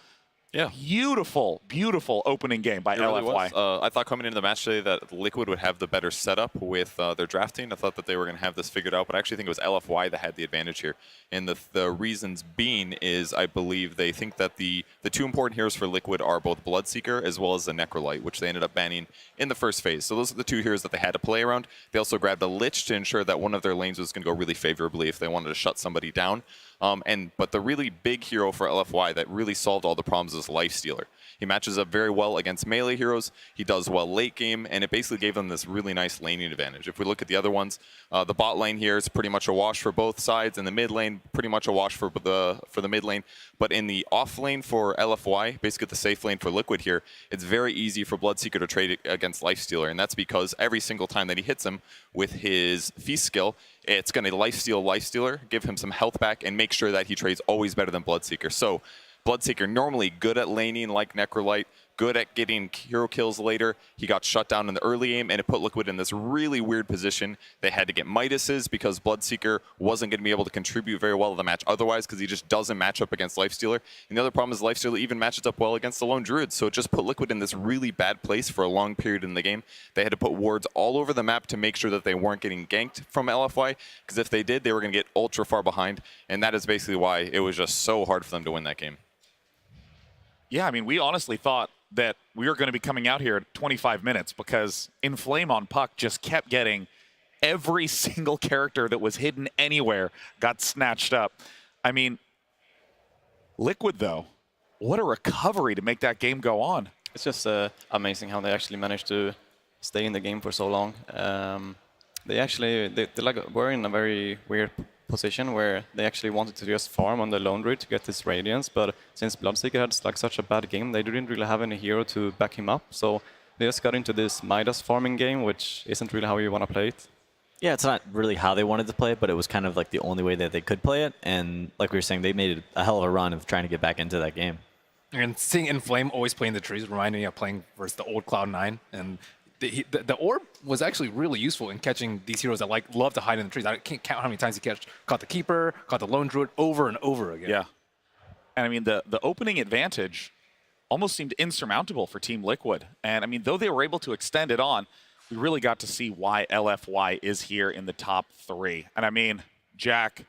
Yeah. Beautiful, beautiful opening game by It really LFY. was. I thought coming into the match today that Liquid would have the better setup with their drafting. I thought that they were going to have this figured out, but I actually think it was LFY that had the advantage here. And the reasons being is I believe they think that the two important heroes for Liquid are both Bloodseeker as well as the Necrolite, which they ended up banning in the first phase. So those are the two heroes that they had to play around. They also grabbed a Lich to ensure that one of their lanes was going to go really favorably if they wanted to shut somebody down. But the really big hero for LFY that really solved all the problems is Lifestealer. He matches up very well against melee heroes. He does well late game, and it basically gave them this really nice laning advantage. If we look at the other ones, the bot lane here is pretty much a wash for both sides, and the mid lane pretty much a wash for the mid lane. But in the off lane for LFY, basically the safe lane for Liquid here, it's very easy for Bloodseeker to trade against Lifestealer, and that's because every single time that he hits him with his Feast skill, it's going to lifesteal Lifestealer, give him some health back, and make sure that he trades always better than Bloodseeker. So Bloodseeker normally good at laning like Necrolite, good at getting hero kills later. He got shut down in the early game, and it put Liquid in this really weird position. They had to get Midases because Bloodseeker wasn't going to be able to contribute very well to the match otherwise because he just doesn't match up against Lifestealer. And the other problem is Lifestealer even matches up well against the Lone Druid, so it just put Liquid in this really bad place for a long period in the game. They had to put wards all over the map to make sure that they weren't getting ganked from LFY, because if they did, they were going to get ultra far behind, and that is basically why it was just so hard for them to win that game. Yeah, I mean, we honestly thought that we were going to be coming out here at 25 minutes because Inflame on Puck just kept getting every single character that was hidden anywhere got snatched up. I mean, Liquid, though, what a recovery to make that game go on. It's just amazing how they actually managed to stay in the game for so long. They were in a very weird position where they actually wanted to just farm on the Lone Druid to get this Radiance, but since Bloodseeker had such a bad game, they didn't really have any hero to back him up, so they just got into this Midas farming game, which isn't really how you want to play it. Yeah, it's not really how they wanted to play it, but it was kind of like the only way that they could play it, and like we were saying, they made a hell of a run of trying to get back into that game. And seeing Inflame always playing the trees reminded me of playing versus the old Cloud9, and the orb was actually really useful in catching these heroes that love to hide in the trees. I can't count how many times he caught the Keeper, caught the Lone Druid over and over again. Yeah. And I mean, the opening advantage almost seemed insurmountable for Team Liquid. And I mean, though they were able to extend it on, we really got to see why LFY is here in the top 3. And I mean, Jack,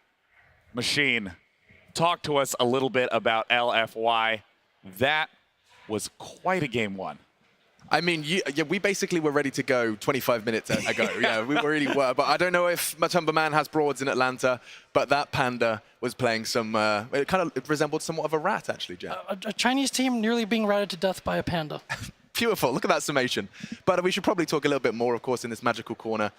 Machine, talk to us a little bit about LFY. That was quite a game one. I mean, we basically were ready to go 25 minutes ago. Yeah, we really were. But I don't know if Matumba Man has broads in Atlanta, but that Panda was playing some, it kind of resembled somewhat of a rat, actually, Jack. A Chinese team nearly being ratted to death by a panda. Beautiful. Look at that summation. But we should probably talk a little bit more, of course, in this magical corner.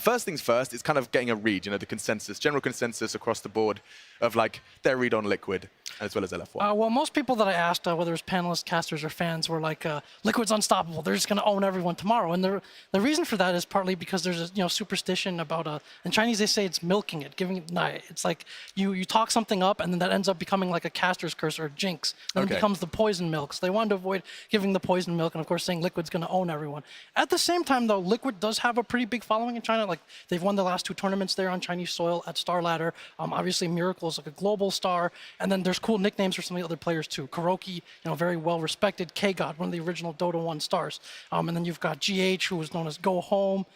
First things first, it's kind of getting a read, the consensus, general consensus across the board of their read on Liquid as well as LFY. Well, most people that I asked, whether it's panelists, casters, or fans, were like, Liquid's unstoppable. They're just going to own everyone tomorrow. And the reason for that is partly because there's a superstition about, in Chinese they say it's milking it, giving it nai. It's like you talk something up and then that ends up becoming like a caster's curse or a jinx. And it becomes the poison milk. So they wanted to avoid giving the poison milk and, of course, saying Liquid's going to own everyone. At the same time, though, Liquid does have a pretty big following in China. They've won the last 2 tournaments there on Chinese soil at Star Ladder. Obviously, Miracle is like a global star. And then there's cool nicknames for some of the other players, too. Kuroki, very well respected. K-God, one of the original Dota 1 stars. And then you've got GH, who was known as Go Home.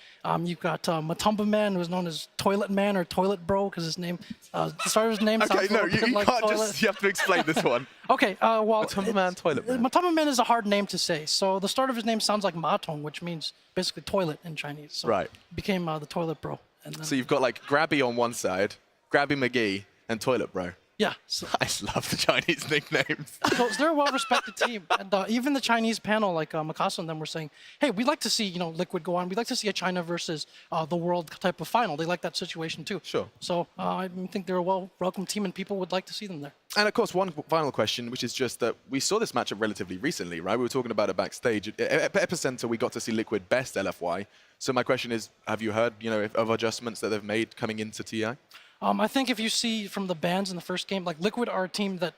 You've got Matumba Man, who is known as Toilet Man or Toilet Bro, because his name, the start of his name sounds a little bit like can't toilet. you have to explain this one. Okay, well, Matumba Man, Toilet Man. Matumba Man is a hard name to say. So the start of his name sounds like Matong, which means basically toilet in Chinese. So right. Became the Toilet Bro. And then so you've got Grabby on one side, Grabby McGee, and Toilet Bro. Yeah. So, I just love the Chinese nicknames. so they're a well-respected team, and even the Chinese panel, like Mikasa and them, were saying, "Hey, we'd like to see Liquid go on. We'd like to see a China versus the world type of final. They like that situation too." Sure. So I think they're a welcome team, and people would like to see them there. And of course, one final question, which is just that we saw this matchup relatively recently, right? We were talking about it backstage. At Epicenter, we got to see Liquid best LFY. So my question is, have you heard, of adjustments that they've made coming into TI? I think if you see from the bans in the first game, like Liquid are a team that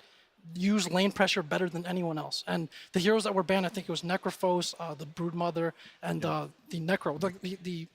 use lane pressure better than anyone else. And the heroes that were banned, I think it was Necrophos, the Broodmother, and the Necro.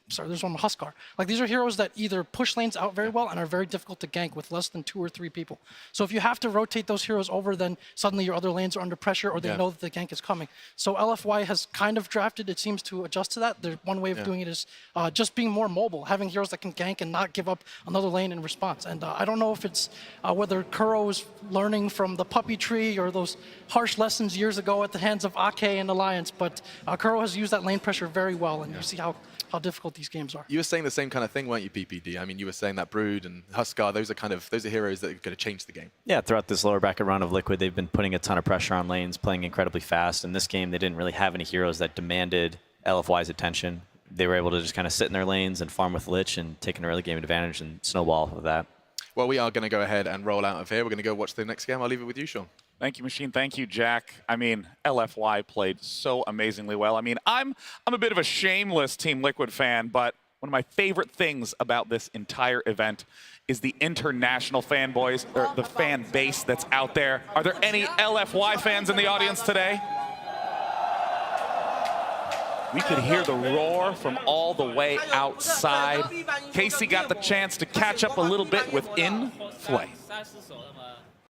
Sorry, there's one Huskar. Like these are heroes that either push lanes out very well and are very difficult to gank with less than 2 or 3 people. So if you have to rotate those heroes over, then suddenly your other lanes are under pressure, or they know that the gank is coming. So LFY has kind of drafted, it seems, to adjust to that. One way of doing it is just being more mobile, having heroes that can gank and not give up another lane in response. And I don't know if it's whether Kuro is learning from the puppy tree or those harsh lessons years ago at the hands of Ake and Alliance, but Kuro has used that lane pressure very well, and you see how difficult these games are. You were saying the same kind of thing, weren't you, PPD? I mean, you were saying that Brood and Huskar, those are heroes that are going to change the game. Yeah, throughout this lower bracket run of Liquid, they've been putting a ton of pressure on lanes, playing incredibly fast. In this game, they didn't really have any heroes that demanded LFY's attention. They were able to just kind of sit in their lanes and farm with Lich and take an early game advantage and snowball with that. Well, we are going to go ahead and roll out of here. We're going to go watch the next game. I'll leave it with you, Sean. Thank you, Machine. Thank you, Jack. I mean, LFY played so amazingly well. I mean, I'm a bit of a shameless Team Liquid fan, but one of my favorite things about this entire event is the international fanboys, or the fan base that's out there. Are there any LFY fans in the audience today? We could hear the roar from all the way outside. Casey got the chance to catch up a little bit with In Flame.